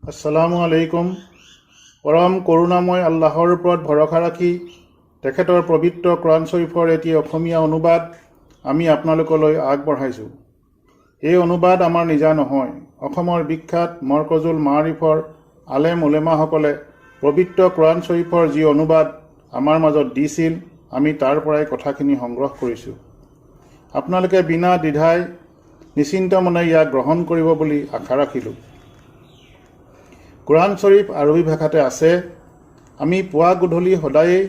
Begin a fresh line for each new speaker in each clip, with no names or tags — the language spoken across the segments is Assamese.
আসসালামু আলাইকুম। পৰম কৰুণাময় আল্লাহৰ ওপৰত ভৰসা ৰাখি তেখেতৰ পবিত্ৰ কোৰাণ শৰীফৰ এটি অসমীয়া অনুবাদ আমি আপোনালোকলৈ আগবঢ়াইছোঁ। এই অনুবাদ আমাৰ নিজা নহয়। অসমৰ বিখ্যাত মৰকজুল মাৰিফৰ আলেম উলেমাসকলে পবিত্ৰ কোৰাণ শৰীফৰ যি অনুবাদ আমাৰ মাজত দিছিল, আমি তাৰ পৰাই কথাখিনি সংগ্ৰহ কৰিছোঁ। আপোনালোকে বিনা দ্বিধাই নিশ্চিন্ত মনে ইয়াক গ্ৰহণ কৰিব বুলি আশা ৰাখিলোঁ। কোৰাণ শৰীফ আৰবী ভাষাতে আছে। আমি পুৱা গধূলি সদায়েই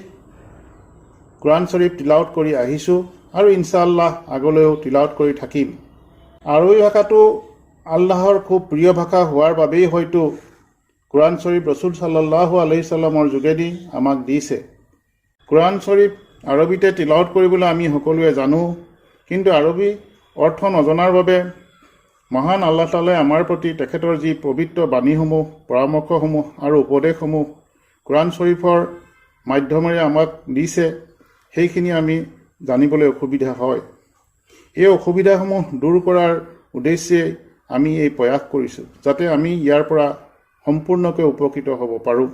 কোৰাণ শৰীফ তিলাৱত কৰি আহিছোঁ আৰু ইনশাআল্লাহ আগলৈও তিলাৱত কৰি থাকিম। আৰবী ভাষাটো আল্লাহৰ খুব প্ৰিয় ভাষা হোৱাৰ বাবেই হয়তো কোৰাণ শৰীফ ৰচুল সাল্লাল্লাহু আলাইহি সাল্লামৰ যোগেদি আমাক দিছে। কোৰাণ শৰীফ আৰবীতে তিলাৱত কৰিবলৈ আমি সকলোৱে জানো, কিন্তু আৰবী অৰ্থ নজনাৰ বাবে মহান আল্লাহ তাআলাই আমাৰ প্ৰতি তেখেতৰ যি পবিত্ৰ বাণীসমূহ, পৰামৰ্শসমূহ আৰু উপদেশসমূহ কোৰাণ শৰীফৰ মাধ্যমেৰে আমাক দিছে, সেইখিনি আমি জানিবলৈ অসুবিধা হয়। এই অসুবিধাসমূহ দূৰ কৰাৰ উদ্দেশ্যে আমি এই প্ৰয়াস কৰিছোঁ, যাতে আমি ইয়াৰ পৰা সম্পূৰ্ণকৈ উপকৃত হ'ব পাৰোঁ।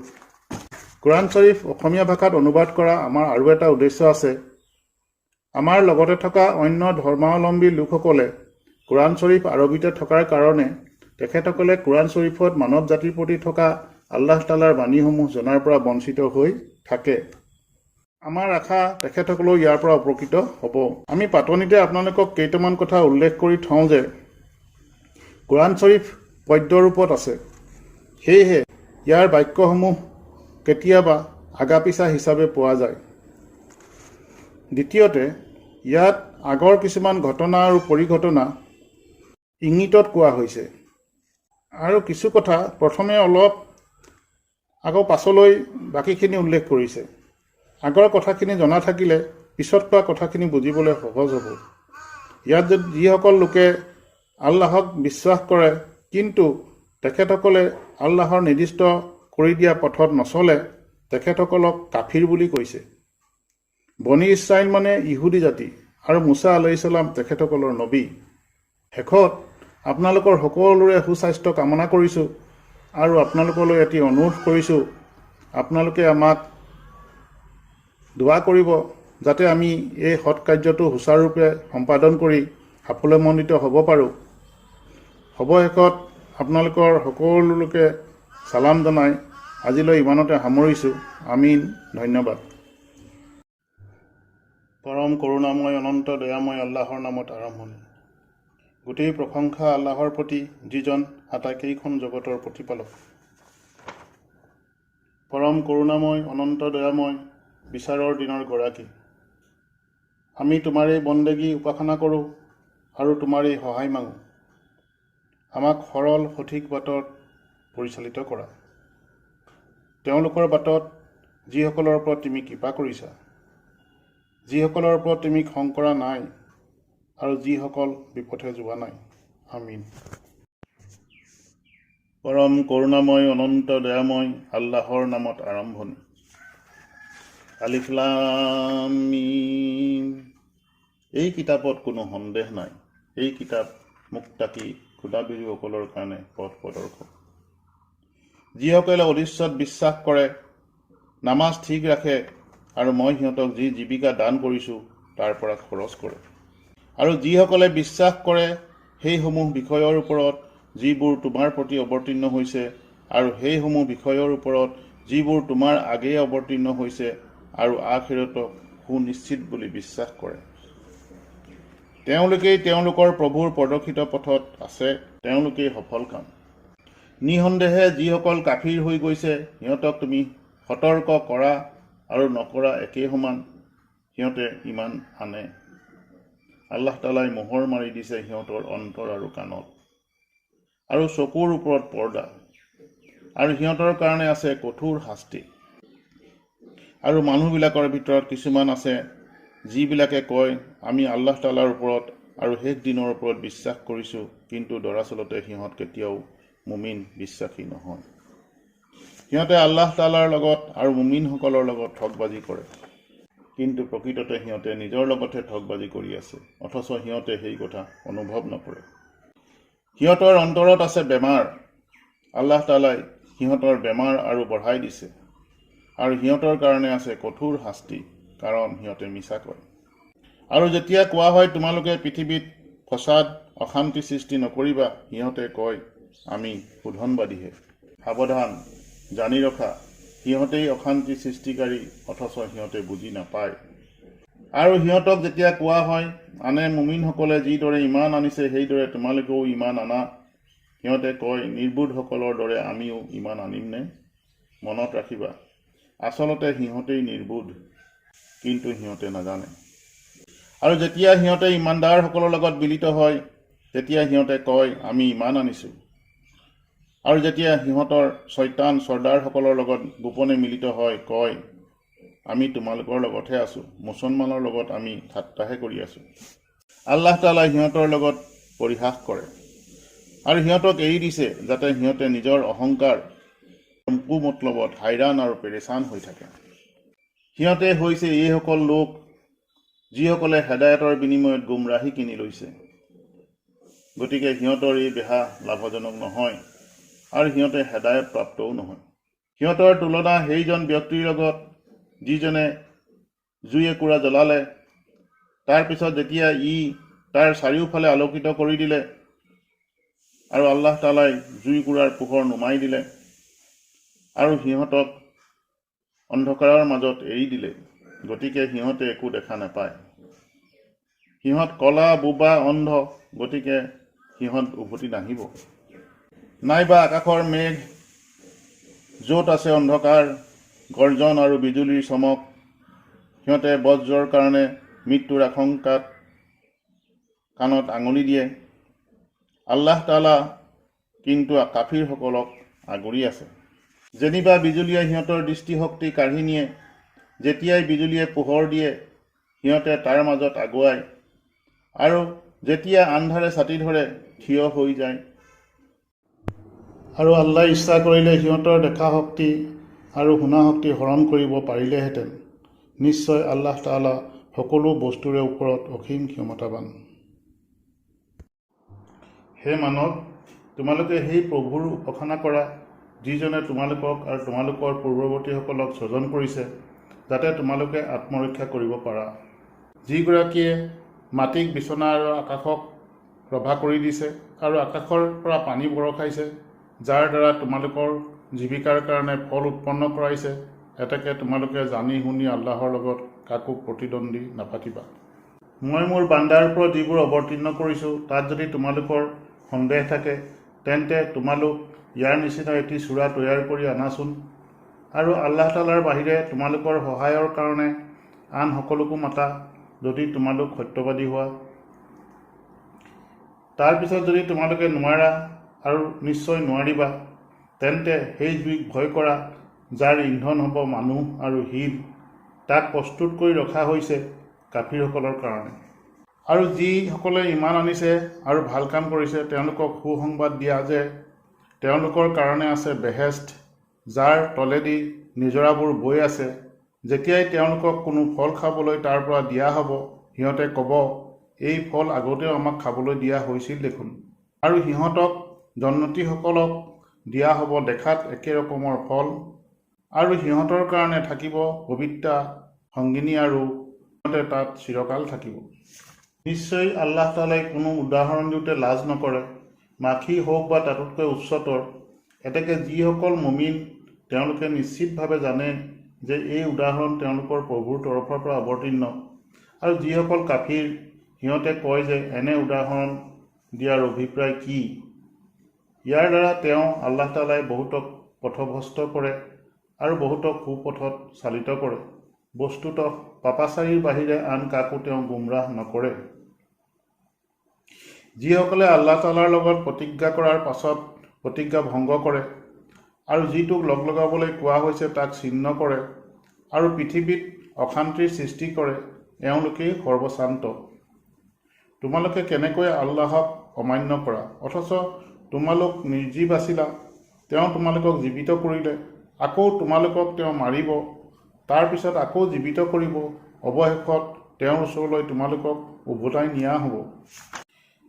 কোৰাণ শৰীফ অসমীয়া ভাষাত অনুবাদ কৰা আমাৰ আৰু এটা উদ্দেশ্য আছে। আমাৰ লগতে থকা অন্য ধৰ্মাৱলম্বী লোকসকলে কোৰাণ শৰীফ আৰবীতে থকাৰ কাৰণে তেখেতসকলে কোৰাণ শৰীফত মানৱ জাতিৰ প্ৰতি থকা আল্লাহ তাআলাৰ বাণীসমূহ জনাৰ পৰা বঞ্চিত হৈ থাকে। আমাৰ আশা তেখেতসকলেও ইয়াৰ পৰা উপকৃত হ'ব। আমি পাতনিতে আপোনালোকক কেইটামান কথা উল্লেখ কৰি থওঁ যে কোৰাণ শৰীফ পদ্য ৰূপত আছে, সেয়েহে ইয়াৰ বাক্যসমূহ কেতিয়াবা আগাপিছা হিচাপে পোৱা যায়। দ্বিতীয়তে, ইয়াত আগৰ কিছুমান ঘটনা আৰু পৰিঘটনা ইংগিতত কোৱা হৈছে, আৰু কিছু কথা প্ৰথমে অলপ আকৌ পাছলৈ বাকীখিনি উল্লেখ কৰিছে। আগৰ কথাখিনি জনা থাকিলে পিছত কোৱা কথাখিনি বুজিবলৈ সহজ হ'ব। ইয়াত যিসকল লোকে আল্লাহক বিশ্বাস কৰে কিন্তু তেখেতসকলে আল্লাহৰ নিৰ্দিষ্ট কৰি দিয়া পথত নচলে, তেখেতসকলক কাফিৰ বুলি কৈছে। বনি ইছৰাইল মানে ইহুদী জাতি, আৰু মুছা আলাইহিছ সালাম তেখেতসকলৰ নবী। শেষত আপোনালোকৰ সকলোৰে সুস্বাস্থ্য কামনা কৰিছোঁ আৰু আপোনালোকলৈ এটি অনুৰোধ কৰিছোঁ, আপোনালোকে আমাক দোৱা কৰিব যাতে আমি এই সৎকাৰ্যটো সুচাৰুৰূপে সম্পাদন কৰি সাফল্যমণ্ডিত হ'ব পাৰোঁ। সৱশেষত আপোনালোকৰ সকলো লোকে চালাম জনাই আজিলৈ ইমানতে সামৰিছোঁ। আমিন। ধন্যবাদ। পৰম কৰুণাময় অনন্ত দয়াময় আল্লাহৰ নামত আৰম্ভণি। গোটেই প্ৰশংসা আল্লাহৰ প্ৰতি, যিজন আটাইকেইখন জগতৰ প্ৰতিপালক। পৰম কৰুণাময় অনন্ত দয়াময় বিচাৰৰ দিনৰ গৰাকী, আমি তোমাৰেই বন্দেগী উপাসনা কৰোঁ আৰু তোমাৰেই সহায় মাগোঁ। আমাক সৰল সঠিক বাটত পৰিচালিত কৰা। তেওঁলোকৰ বাটত যিসকলৰ ওপৰত তুমি কৃপা কৰিছা, যিসকলৰ ওপৰত তুমি খং কৰা নাই আৰু যিসকল বিপথে যোৱা নাই। আমিন। পৰম কৰুণাময় অনন্ত দয়াময় আল্লাহৰ নামত আৰম্ভণি। আলিফ লাম মিম। এই কিতাপত কোনো সন্দেহ নাই। এই কিতাপ মুক্তাকী ক্ষুধাবিৰোসকলৰ কাৰণে পথ প্ৰদৰ্শক। যিসকলে অদৃশ্যত বিশ্বাস কৰে, নামাজ ঠিক ৰাখে আৰু মই সিহঁতক যি জীৱিকা দান কৰিছোঁ তাৰ পৰা খৰচ কৰে। আৰু যিসকলে বিশ্বাস কৰে সেইসমূহ বিষয়ৰ ওপৰত যিবোৰ তোমাৰ প্ৰতি অৱতীৰ্ণ হৈছে আৰু সেইসমূহ বিষয়ৰ ওপৰত যিবোৰ তোমাৰ আগেয়ে অৱতীৰ্ণ হৈছে আৰু আখিৰতক সুনিশ্চিত বুলি বিশ্বাস কৰে, তেওঁলোকেই তেওঁলোকৰ প্ৰভুৰ প্ৰদৰ্শিত পথত আছে, তেওঁলোকেই সফল কাম। নিঃসন্দেহে যিসকল কাফিৰ হৈ গৈছে সিহঁতক তুমি সতৰ্ক কৰা আৰু নকৰা একেই সমান। সিহঁতে ইমান আনে। আল্লাহ তাআলাই মোহৰ মাৰি দিছে সিহঁতৰ অন্তৰ আৰু কাণত, আৰু চকুৰ ওপৰত পৰ্দা, আৰু সিহঁতৰ কাৰণে আছে কঠোৰ শাস্তি। আৰু মানুহবিলাকৰ ভিতৰত কিছুমান আছে যিবিলাকে কয় আমি আল্লাহ তাআলাৰ ওপৰত আৰু শেষ দিনৰ ওপৰত বিশ্বাস কৰিছোঁ, কিন্তু দৰাচলতে সিহঁত কেতিয়াও মুমিন বিশ্বাসী নহয়। সিহঁতে আল্লাহ তাআলাৰ লগত আৰু মুমিনসকলৰ লগত ঠগবাজি কৰে, কিন্তু প্ৰকৃততে সিহঁতে নিজৰ লগতে ঠগবাজি কৰি আছে, অথচ সিহঁতে সেই কথা অনুভৱ নকৰে। সিহঁতৰ অন্তৰত আছে বেমাৰ, আল্লাহ তাআলাই সিহঁতৰ বেমাৰ আৰু বঢ়াই দিছে আৰু সিহঁতৰ কাৰণে আছে কঠোৰ শাস্তি, কাৰণ সিহঁতে মিছা কয়। আৰু যেতিয়া কোৱা হয় তোমালোকে পৃথিৱীত ফসাদ অশান্তি সৃষ্টি নকৰিবা, সিহঁতে কয় আমি শোধনবাদীহে। সাৱধান, জানি ৰখা, সিহঁতেই অশান্তি সৃষ্টিকাৰী, অথচ সিহঁতে বুজি নাপায়। আৰু সিহঁতক যেতিয়া কোৱা হয় আনে মুমিনসকলে যিদৰে ইমান আনিছে সেইদৰে তোমালোকেও ইমান আনা, সিহঁতে কয় নিৰ্বোধসকলৰ দৰে আমিও ইমান আনিমনে? মনত ৰাখিবা, আচলতে সিহঁতেই নিৰ্বোধ, কিন্তু সিহঁতে নাজানে। আৰু যেতিয়া সিহঁতে ইমানদাৰসকলৰ লগত মিলিত হয় তেতিয়া সিহঁতে কয় আমি ইমান আনিছোঁ। আৰু যেতিয়া সিহঁতৰ শয়তান চৰ্দাৰসকলৰ লগত গোপনে মিলিত হয় কয় আমি তোমালোকৰ লগতহে আছোঁ, মুছলমানৰ লগত আমি ঠাট্টাহে কৰি আছোঁ। আল্লাহ তাআলাই সিহঁতৰ লগত পৰিহাস কৰে আৰু সিহঁতক এৰি দিছে যাতে সিহঁতে নিজৰ অহংকাৰ কুমতলবত হাইৰাণ আৰু পেৰেচান হৈ থাকে। সিহঁতে হৈছে এইসকল লোক যিসকলে হেদায়তৰ বিনিময়ত গুমৰাহী কিনি লৈছে, গতিকে সিহঁতৰ এই বেহা লাভজনক নহয় আৰু সিহঁতে হেদায়ত প্ৰাপ্তও নহয়। সিহঁতৰ তুলনা সেইজন ব্যক্তিৰ লগত যিজনে জুই একুৰা জ্বলালে, তাৰপিছত যেতিয়া তাৰ চাৰিওফালে আলোকিত কৰি দিলে আৰু আল্লাহ তাআলাই জুইকুৰাৰ পোহৰ নুমাই দিলে আৰু সিহঁতক অন্ধকাৰৰ মাজত এৰি দিলে, গতিকে সিহঁতে একো দেখা নাপায়। সিহঁত কলা বোবা অন্ধ, গতিকে সিহঁত উভতি নাহিব। নাইবা আকাশৰ মেঘ য'ত আছে অন্ধকাৰ, গৰ্জন আৰু বিজুলীৰ চমক, সিহঁতে বজ্ৰৰ কাৰণে মৃত্যুৰ আশংকাত কাণত আঙুলি দিয়ে। আল্লাহ তাআলা কিন্তু কাফিৰসকলক আগুৰি আছে। যেনিবা বিজুলীয়ে সিহঁতৰ দৃষ্টিশক্তি কাঢ়ি নিয়ে, যেতিয়াই বিজুলীয়ে পোহৰ দিয়ে সিহঁতে তাৰ মাজত আগুৱায়, আৰু যেতিয়া আন্ধাৰে ছাতি ধৰে থিয় হৈ যায়। আৰু আল্লাহ ইচ্ছা কৰিলে সিহঁতৰ দেখা শক্তি আৰু শুনা শক্তি হৰণ কৰিব পাৰিলেহেঁতেন। নিশ্চয় আল্লাহ তাআলা সকলো বস্তুৰে ওপৰত অসীম ক্ষমতাবান। হে মানৱ, তোমালোকে সেই প্ৰভুৰ উপাসনা কৰা যিজনে তোমালোকক আৰু তোমালোকৰ পূৰ্বৱৰ্তীসকলক স্বজন কৰিছে যাতে তোমালোকে আত্মৰক্ষা কৰিব পাৰা, যিগৰাকীয়ে মাটিক বিচনা আৰু আকাশক ৰভা কৰি দিছে আৰু আকাশৰ পৰা পানী বৰষাইছে, যাৰ দ্বাৰা তোমালোকৰ জীৱিকাৰ কাৰণে ফল উৎপন্ন কৰাইছে। এতেকে তোমালোকে জানি শুনি আল্লাহৰ লগত কাকো প্ৰতিদ্বন্দ্বী নাপাতিবা। মই মোৰ বান্দাৰ ওপৰত যিবোৰ অৱতীৰ্ণ কৰিছোঁ তাত যদি তোমালোকৰ সন্দেহ থাকে তেন্তে তোমালোক ইয়াৰ নিচিনা এটি সূৰা তৈয়াৰ কৰি আনাচোন, আৰু আল্লাহ তাআলাৰ বাহিৰে তোমালোকৰ সহায়ৰ কাৰণে আন সকলোকো মাতা যদি তোমালোক সত্যবাদী হোৱা। তাৰপিছত যদি তোমালোকে নোৱাৰা, আৰু নিশ্চয় নোৱাৰিবা, তেন্তে সেই জুইক ভয় কৰা যাৰ ইন্ধন হ'ব মানুহ আৰু শিল, তাক প্ৰস্তুত কৰি ৰখা হৈছে কাফিৰসকলৰ কাৰণে। আৰু যিসকলে ইমান আনিছে আৰু ভাল কাম কৰিছে তেওঁলোকক সুসংবাদ দিয়া যে তেওঁলোকৰ কাৰণে আছে বেহেষ্ট, যাৰ তলেদি নিজৰাবোৰ বৈ আছে। যেতিয়াই তেওঁলোকক কোনো ফল খাবলৈ তাৰ পৰা দিয়া হ'ব সিহঁতে ক'ব এই ফল আগতেও আমাক খাবলৈ দিয়া হৈছিল দেখোন। আৰু সিহঁতক জন্নতীসকলক দিয়া হ'ব দেখাত একে ৰকমৰ ফল, আৰু সিহঁতৰ কাৰণে থাকিব পবিত্ৰ সংগিনী, আৰু সিহঁতে তাত চিৰকাল থাকিব। নিশ্চয় আল্লাহ তাআলাই কোনো উদাহৰণ দিওঁতে লাজ নকৰে, মাখি হওক বা তাতোতকৈ উচ্চতৰ। এতেকে যিসকল মুমিন তেওঁলোকে নিশ্চিতভাৱে জানে যে এই উদাহৰণ তেওঁলোকৰ প্ৰভুৰ তৰফৰ পৰা অৱতীৰ্ণ, আৰু যিসকল কাফিৰ সিহঁতে কয় যে এনে উদাহৰণ দিয়াৰ অভিপ্ৰায় কি? ইয়াৰ দ্বাৰা আল্লাহ তাআলাই বহুতক পথভ্ৰষ্ট কৰে আৰু বহুতক কুপথত চালিত কৰে। বস্তুতঃ পাপাচাৰীৰ বাহিৰে আন কাকো তেওঁ গুমৰাহ নকৰে। যিসকলে আল্লাহ তাআলাৰ লগত প্ৰতিজ্ঞা কৰাৰ পাছত প্ৰতিজ্ঞা ভংগ কৰে আৰু যিটোক লগাবলৈ কোৱা হৈছে তাক ছিন্ন কৰে আৰু পৃথিৱীত অশান্তিৰ সৃষ্টি কৰে, এওঁলোকেই সৰ্বশান্ত। তোমালোকে কেনেকৈ আল্লাহক অমান্য কৰা, অথচ তোমালোক নিৰ্জীৱ আছিলা। তেওঁ তোমালোকক জীৱিত কৰিলে, আকৌ তোমালোকক তেওঁ মাৰিব, তাৰপিছত আকৌ জীৱিত কৰিব, অৱশেষত তেওঁৰ ওচৰলৈ তোমালোকক উভতাই নিয়া হ'ব।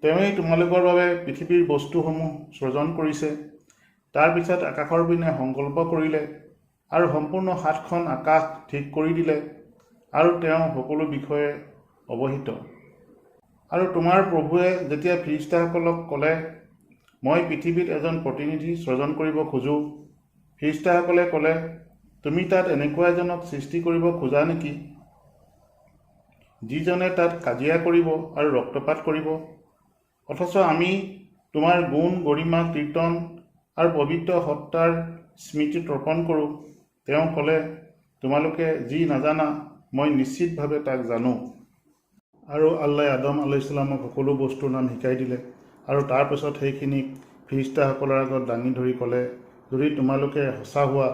তেওঁৱেই তোমালোকৰ বাবে পৃথিৱীৰ বস্তুসমূহ সৃজন কৰিছে, তাৰ পিছত আকাশৰ পিনে সংকল্প কৰিলে আৰু সম্পূৰ্ণ 7খন আকাশ ঠিক কৰি দিলে আৰু তেওঁ সকলো বিষয়ে অৱহিত। আৰু তোমাৰ প্ৰভুৱে যেতিয়া ফিৰিষ্টাসকলক ক'লে, মই পৃথিৱীত এজন প্ৰতিনিধি সৃজন কৰিব খোজোঁ, ফিৰিষ্টাসকলে ক'লে, তুমি তাত এনেকুৱা এজনক সৃষ্টি কৰিব খোজা নেকি, যিজনে তাত কাজিয়া কৰিব আৰু ৰক্তপাত কৰিব? অথচ আমি তোমাৰ গুণ, গৰিমা, কীৰ্তন আৰু পবিত্ৰ সত্তাৰ স্মৃতি তৰ্পণ কৰোঁ। তেওঁ ক'লে, তোমালোকে যি নাজানা মই নিশ্চিতভাৱে তাক জানো। আৰু আল্লাই আদম আলাইহিছলামক সকলো বস্তুৰ নাম শিকাই দিলে আৰু তাৰপিছত সেইখিনিক ফিৰিষ্টাসকলৰ আগত দাঙি ধৰি ক'লে, যদি তোমালোকে সঁচা হোৱা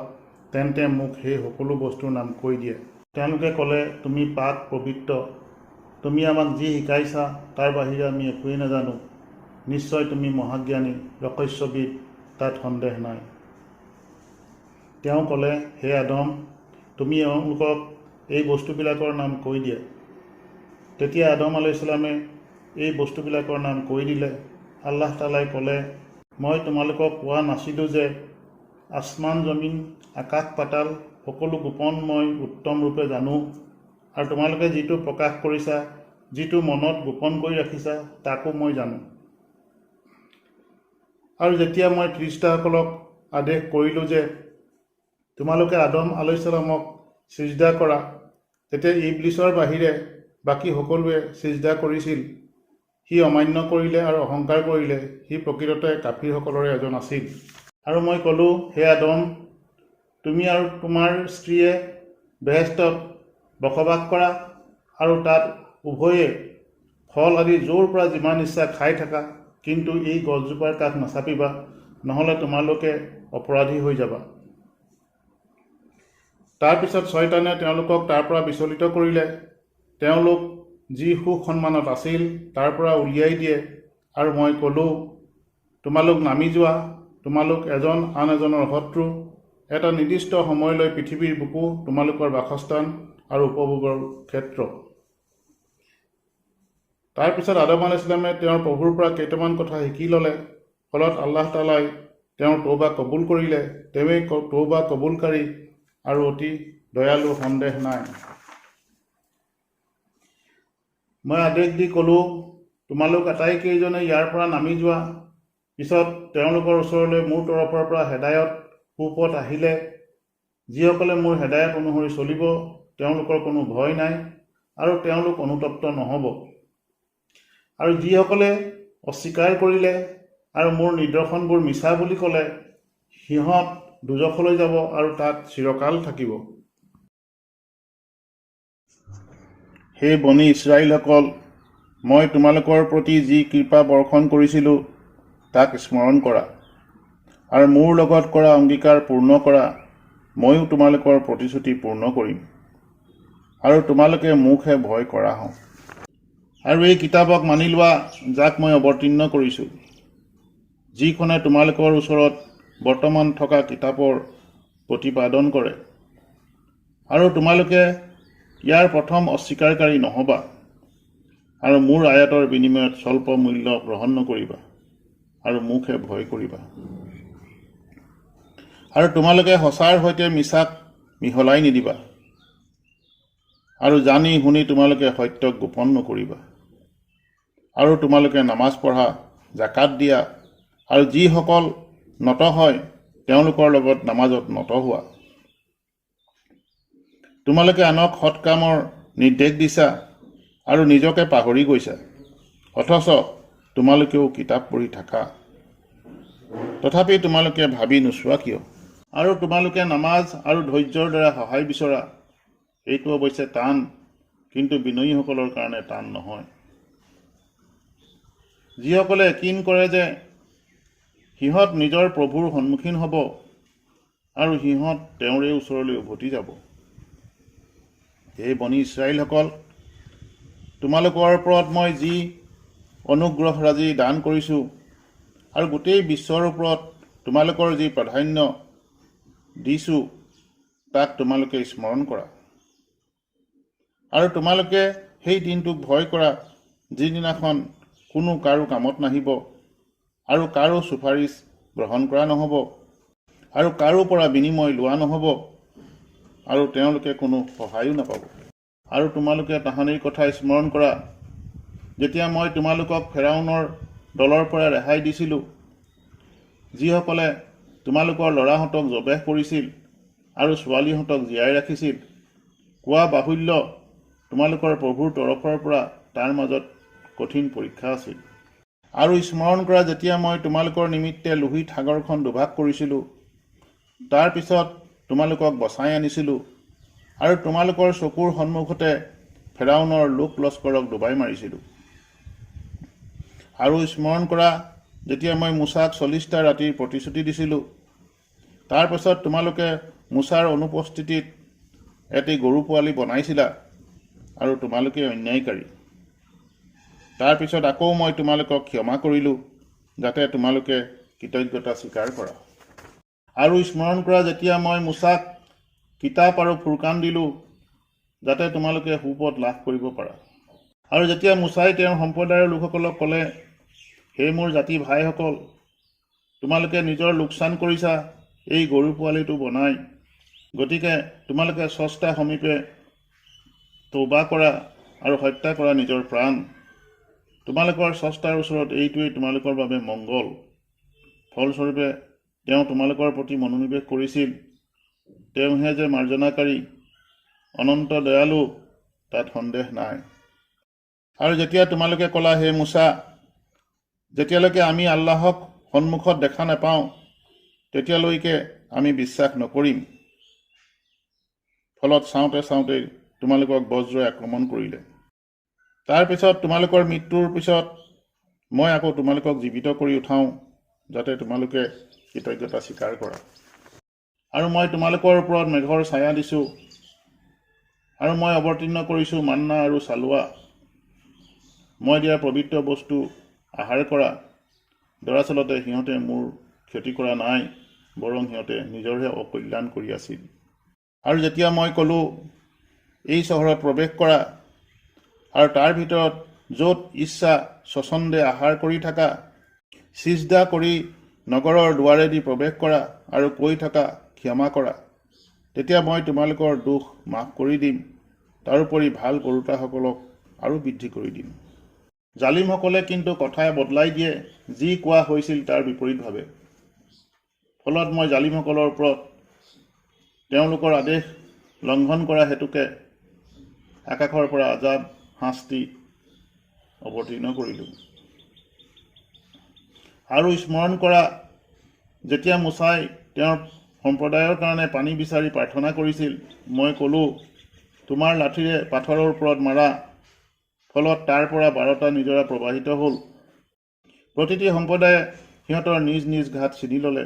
তেন্তে মোক সেই সকলো বস্তুৰ নাম কৈ দিয়া। তেওঁলোকে ক'লে, তুমি পাক পবিত্ৰ, তুমি আমাক যি শিকাইছা তাৰ বাহিৰে আমি একোৱেই নাজানো। নিশ্চয় তুমি মহাজ্ঞানী, ৰহস্যবিদ, তাত সন্দেহ নাই। তেওঁ ক'লে, হে আদম, তুমি এওঁলোকক এই বস্তুবিলাকৰ নাম কৈ দিয়া। তেতিয়া আদম আলাইহিছলামে এই বস্তুবিলাকৰ নাম কৈ দিলে। আল্লাহ তাআলাই ক'লে, মই তোমালোকক কোৱা নাছিলোঁ যে আসমান জমিন, আকাশ পাতাল সকলো গোপন মই উত্তম ৰূপে জানো, আৰু তোমালোকে যিটো প্ৰকাশ কৰিছা, যিটো মনত গোপন কৰি ৰাখিছা, তাকো মই জানো। আৰু যেতিয়া মই ফিৰিষ্টাসকলক আদেশ কৰিলোঁ যে তোমালোকে আদম আলাইহিছলামক ছিজদা কৰা, তেতিয়া ইবলিছৰ বাহিৰে বাকী সকলোৱে ছিজদা কৰিছিল। সি অমান্য কৰিলে আৰু অহংকাৰ কৰিলে। সি প্ৰকৃততে কাফিৰসকলৰে এজন আছিল। আৰু মই ক'লোঁ, হে আদম, তুমি আৰু তোমাৰ স্ত্ৰীয়ে বেহেষ্টত বসবাস কৰা আৰু তাত উভয়ে ফল আদি য'ৰ পৰা যিমান ইচ্ছা খাই থাকা, কিন্তু এই গছজোপাৰ কাষ নাচাপিবা, নহ'লে তোমালোকে অপৰাধী হৈ যাবা। তাৰপিছত শয়তানে তেওঁলোকক তাৰ পৰা বিচলিত কৰিলে। তেওঁলোক যি সুখ সন্মানত আছিল তাৰ পৰা উলিয়াই দিয়ে আৰু মই ক'লোঁ, তোমালোক নামি যোৱা, তোমালোক এজন আন এজনৰ শত্ৰু। এটা নিৰ্দিষ্ট সময়লৈ পৃথিৱীৰ বুকু তোমালোকৰ বাসস্থান আৰু উপভোগৰ ক্ষেত্ৰ। তাৰপিছত আদম আলাইহিছলামে তেওঁৰ প্ৰভুৰ পৰা কেইটামান কথা শিকি ল'লে। ফলত আল্লাহ তাআলাই তেওঁৰ তৌবা কবুল কৰিলে। তেওঁৱেই তৌবা কবুলকাৰী আৰু অতি দয়ালু, সন্দেহ নাই। মই আদেশ দি ক'লোঁ, তোমালোক আটাইকেইজনে ইয়াৰ পৰা নামি যোৱা। পিছত তেওঁলোকৰ ওচৰলৈ মোৰ তৰফৰ পৰা হেদায়ত, সুপথ আহিলে। যিসকলে মোৰ হেদায়ত অনুসৰি চলিব, তেওঁলোকৰ কোনো ভয় নাই আৰু তেওঁলোক অনুতপ্ত নহ'ব। আৰু যিসকলে অস্বীকাৰ কৰিলে আৰু মোৰ নিদৰ্শনবোৰ মিছা বুলি ক'লে, সিহঁত দোজখলৈ যাব আৰু তাত চিৰকাল থাকিব। হে বনি ইছৰাইলসকল, মই তোমালোকৰ প্ৰতি যি কৃপা বৰ্ষণ কৰিছিলোঁ তাক স্মৰণ কৰা আৰু মোৰ লগত কৰা অংগীকাৰ পূৰ্ণ কৰা। ময়ো তোমালোকৰ প্ৰতিশ্ৰুতি পূৰ্ণ কৰিম আৰু তোমালোকে মোকহে ভয় কৰা হওঁ। আৰু এই কিতাপক মানি লোৱা যাক মই অৱতীৰ্ণ কৰিছোঁ, যিখনে তোমালোকৰ ওচৰত বৰ্তমান থকা কিতাপৰ প্ৰতিপাদন কৰে। আৰু তোমালোকে ইয়াৰ প্ৰথম অস্বীকাৰকাৰী নহবা আৰু মোৰ আয়াতৰ বিনিময়ত স্বল্প মূল্য গ্ৰহণ নকৰিবা আৰু মোকহে ভয় কৰিবা। আৰু তোমালোকে সঁচাৰ সৈতে মিছাক মিহলাই নিদিবা আৰু জানি শুনি তোমালোকে সত্যক গোপন নকৰিবা। আৰু তোমালোকে নামাজ পঢ়া, জাকাত দিয়া আৰু যিসকল নত হয় তেওঁলোকৰ লগত নামাজত নত হোৱা। তোমালোকে আনক সৎ কামৰ নিৰ্দেশ দিছা আৰু নিজকে পাহৰি গৈছা, অথচ তোমালোকেও কিতাপ পঢ়ি থাকা। তথাপি তোমালোকে ভাবি নোচোৱা কিয়? আৰু তোমালোকে নামাজ আৰু ধৈৰ্যৰ দ্বাৰা সহায় বিচৰা। এইটো অৱশ্যে টান, কিন্তু বিনয়ীসকলৰ কাৰণে টান নহয়। যিসকলে যকীন কৰে যে সিহঁত নিজৰ প্ৰভুৰ সন্মুখীন হ'ব আৰু সিহঁত তেওঁৰে ওচৰলৈ উভতি যাব। হে বনি ইছৰাইলসকল, তোমালোকৰ ওপৰত মই যি অনুগ্ৰহৰাজি দান কৰিছোঁ আৰু গোটেই বিশ্বৰ ওপৰত তোমালোকৰ যি প্ৰাধান্য দিছোঁ তাক তোমালোকে স্মৰণ কৰা। আৰু তোমালোকে সেই দিনটোক ভয় কৰা যিদিনাখন কোনো কাৰো কামত নাহিব আৰু কাৰো চুপাৰিচ গ্ৰহণ কৰা নহ'ব। আৰু কাৰো পৰা বিনিময় লোৱা নহ'ব আৰু তেওঁলোকে কোনো সহায়ো নাপাব। আৰু তোমালোকে তাহানিৰ কথা স্মৰণ কৰা, যেতিয়া মই তোমালোকক ফেৰাউনৰ দলৰ পৰা ৰেহাই দিছিলোঁ, যিসকলে তোমালোকৰ ল'ৰাহঁতক জবেহ কৰিছিল আৰু ছোৱালীহঁতক জীয়াই ৰাখিছিল। কোৱা বাহুল্য তোমালোকৰ প্ৰভুৰ তৰফৰ পৰা তাৰ মাজত কঠিন পৰীক্ষা আছিল। আৰু স্মৰণ কৰা, যেতিয়া মই তোমালোকৰ নিমিত্তে লোহিত সাগৰখন দুভাগ কৰিছিলোঁ, তাৰ পিছত তোমালোকক বচাই আনিছিলোঁ আৰু তোমালোকৰ চকুৰ সন্মুখতে ফেৰাউনৰ লোক লস্কৰক ডুবাই মাৰিছিলোঁ। আৰু স্মৰণ কৰা, যেতিয়া মই মুছাক 40টা ৰাতিৰ প্ৰতিশ্ৰুতি দিছিলোঁ, তাৰ পাছত তোমালোকে মুছাৰ অনুপস্থিতিত এটি গৰু পোৱালি বনাইছিলা আৰু তোমালোকে অন্যায়কাৰী। তাৰ পিছত আকৌ মই তোমালোকক ক্ষমা কৰিলোঁ, যাতে তোমালোকে কৃতজ্ঞতা স্বীকাৰ কৰা। আৰু স্মৰণ কৰা, যেতিয়া মই মুছাক কিতাপ আৰু ফুৰকান দিলোঁ, যাতে তোমালোকে সুপথ লাভ কৰিব পাৰা। আৰু যেতিয়া মুছাই তেওঁৰ সম্প্ৰদায়ৰ লোকসকলক ক'লে, হে মোৰ জাতি ভাইসকল, তোমালোকে নিজৰ লোকচান কৰিছা এই গৰু পোৱালিটো বনাই, গতিকে তোমালোকে স্ৰষ্টা সমীপে তৌবা কৰা আৰু হত্যা কৰা নিজৰ প্ৰাণ। তোমালোকৰ স্ৰষ্টাৰ ওচৰত এইটোৱেই তোমালোকৰ বাবে মংগল। ফলস্বৰূপে তেওঁ তোমালোকৰ প্ৰতি মনোনিৱেশ কৰিছিল। তেওঁহে যে মাৰ্জনাকাৰী, অনন্ত দয়ালু, তাত সন্দেহ নাই। আৰু যেতিয়া তোমালোকে ক'লা, হে মুছা, যেতিয়ালৈকে আমি আল্লাহক সন্মুখত দেখা নাপাওঁ, তেতিয়ালৈকে আমি বিশ্বাস নকৰিম। ফলত চাওঁতে চাওঁতে তোমালোকক বজ্ৰই আক্ৰমণ কৰিলে। তাৰ পিছত তোমালোকৰ মৃত্যুৰ পিছত মই আকৌ তোমালোকক জীৱিত কৰি উঠাওঁ, যাতে তোমালোকে কৃতজ্ঞতা স্বীকাৰ কৰা। আৰু মই তোমালোকৰ ওপৰত মেঘৰ ছায়া দিছোঁ, আৰু মই অৱতীৰ্ণ কৰিছোঁ মান্না আৰু চালোৱা। মই দিয়া পবিত্ৰ বস্তু আহাৰ কৰা। দৰাচলতে সিহঁতে মোৰ ক্ষতি কৰা নাই, বৰং সিহঁতে নিজৰহে অকল্যাণ কৰি আছিল। আৰু যেতিয়া মই ক'লোঁ, এই চহৰত প্ৰৱেশ কৰা আৰু তাৰ ভিতৰত য'ত ইচ্ছা স্বচ্ছন্দে আহাৰ কৰি থাকা, চিজদা কৰি নগৰৰ দুৱাৰেদি প্ৰৱেশ কৰা আৰু কৈ থকা ক্ষমা কৰা, তেতিয়া মই তোমালোকৰ দোষ মাফ কৰি দিম। তাৰোপৰি ভাল কৰোঁতাসকলক আৰু বৃদ্ধি কৰি দিম। জালিমসকলে কিন্তু কথাই বদলাই দিয়ে, যি কোৱা হৈছিল তাৰ বিপৰীতভাৱে। ফলত মই জালিমসকলৰ ওপৰত তেওঁলোকৰ আদেশ লংঘন কৰা হেতুকে আকাশৰ পৰা আজাব শাস্তি অৱতীৰ্ণ কৰিলোঁ। আৰু স্মৰণ কৰা, যেতিয়া মুছাই তেওঁৰ সম্প্ৰদায়ৰ কাৰণে পানী বিচাৰি প্ৰাৰ্থনা কৰিছিল, মই ক'লোঁ, তোমাৰ লাঠিৰে পাথৰৰ ওপৰত মাৰা। ফলত তাৰ পৰা 12টা নিজৰা প্ৰবাহিত হ'ল। প্ৰতিটি সম্প্ৰদায়ে সিহঁতৰ নিজ নিজ ঘাট ছিঙি ল'লে।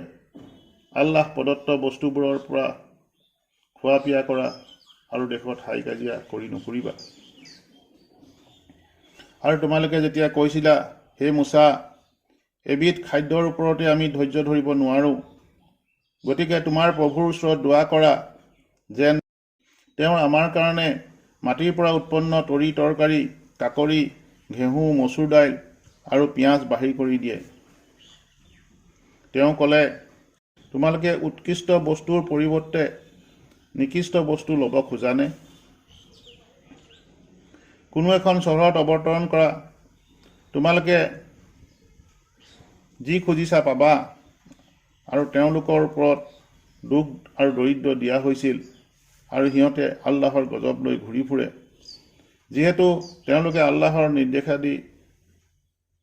আল্লাহ প্ৰদত্ত বস্তুবোৰৰ পৰা খোৱা পিয়া কৰা আৰু দেশত হাই কাজিয়া কৰি নকৰিবা। আৰু তোমালোকে যেতিয়া কৈছিলা, হে মুছা, এবিধ খাদ্যৰ ওপৰতে আমি ধৈৰ্য ধৰিব নোৱাৰোঁ, গতিকে তোমাৰ প্ৰভুৰ ওচৰত দোৱা কৰা যেন তেওঁ আমাৰ কাৰণে মাটিৰ পৰা উৎপন্ন তৰি তৰকাৰী, কাকৰি, ঘেঁহু, মচুৰ দাইল আৰু পিঁয়াজ বাহিৰ কৰি দিয়ে। তেওঁ ক'লে, তোমালোকে উৎকৃষ্ট বস্তুৰ পৰিৱৰ্তে নিকৃষ্ট বস্তু ল'ব খোজানে? কোনো এখন চহৰত অৱতৰণ কৰা, তোমালোকে যি খুজিছা পাবা। আৰু তেওঁলোকৰ ওপৰত দুখ আৰু দৰিদ্ৰ দিয়া হৈছিল, আৰু সিহঁতে আল্লাহৰ গজব লৈ ঘূৰি ফুৰে। যিহেতু তেওঁলোকে আল্লাহৰ নিৰ্দেশাদি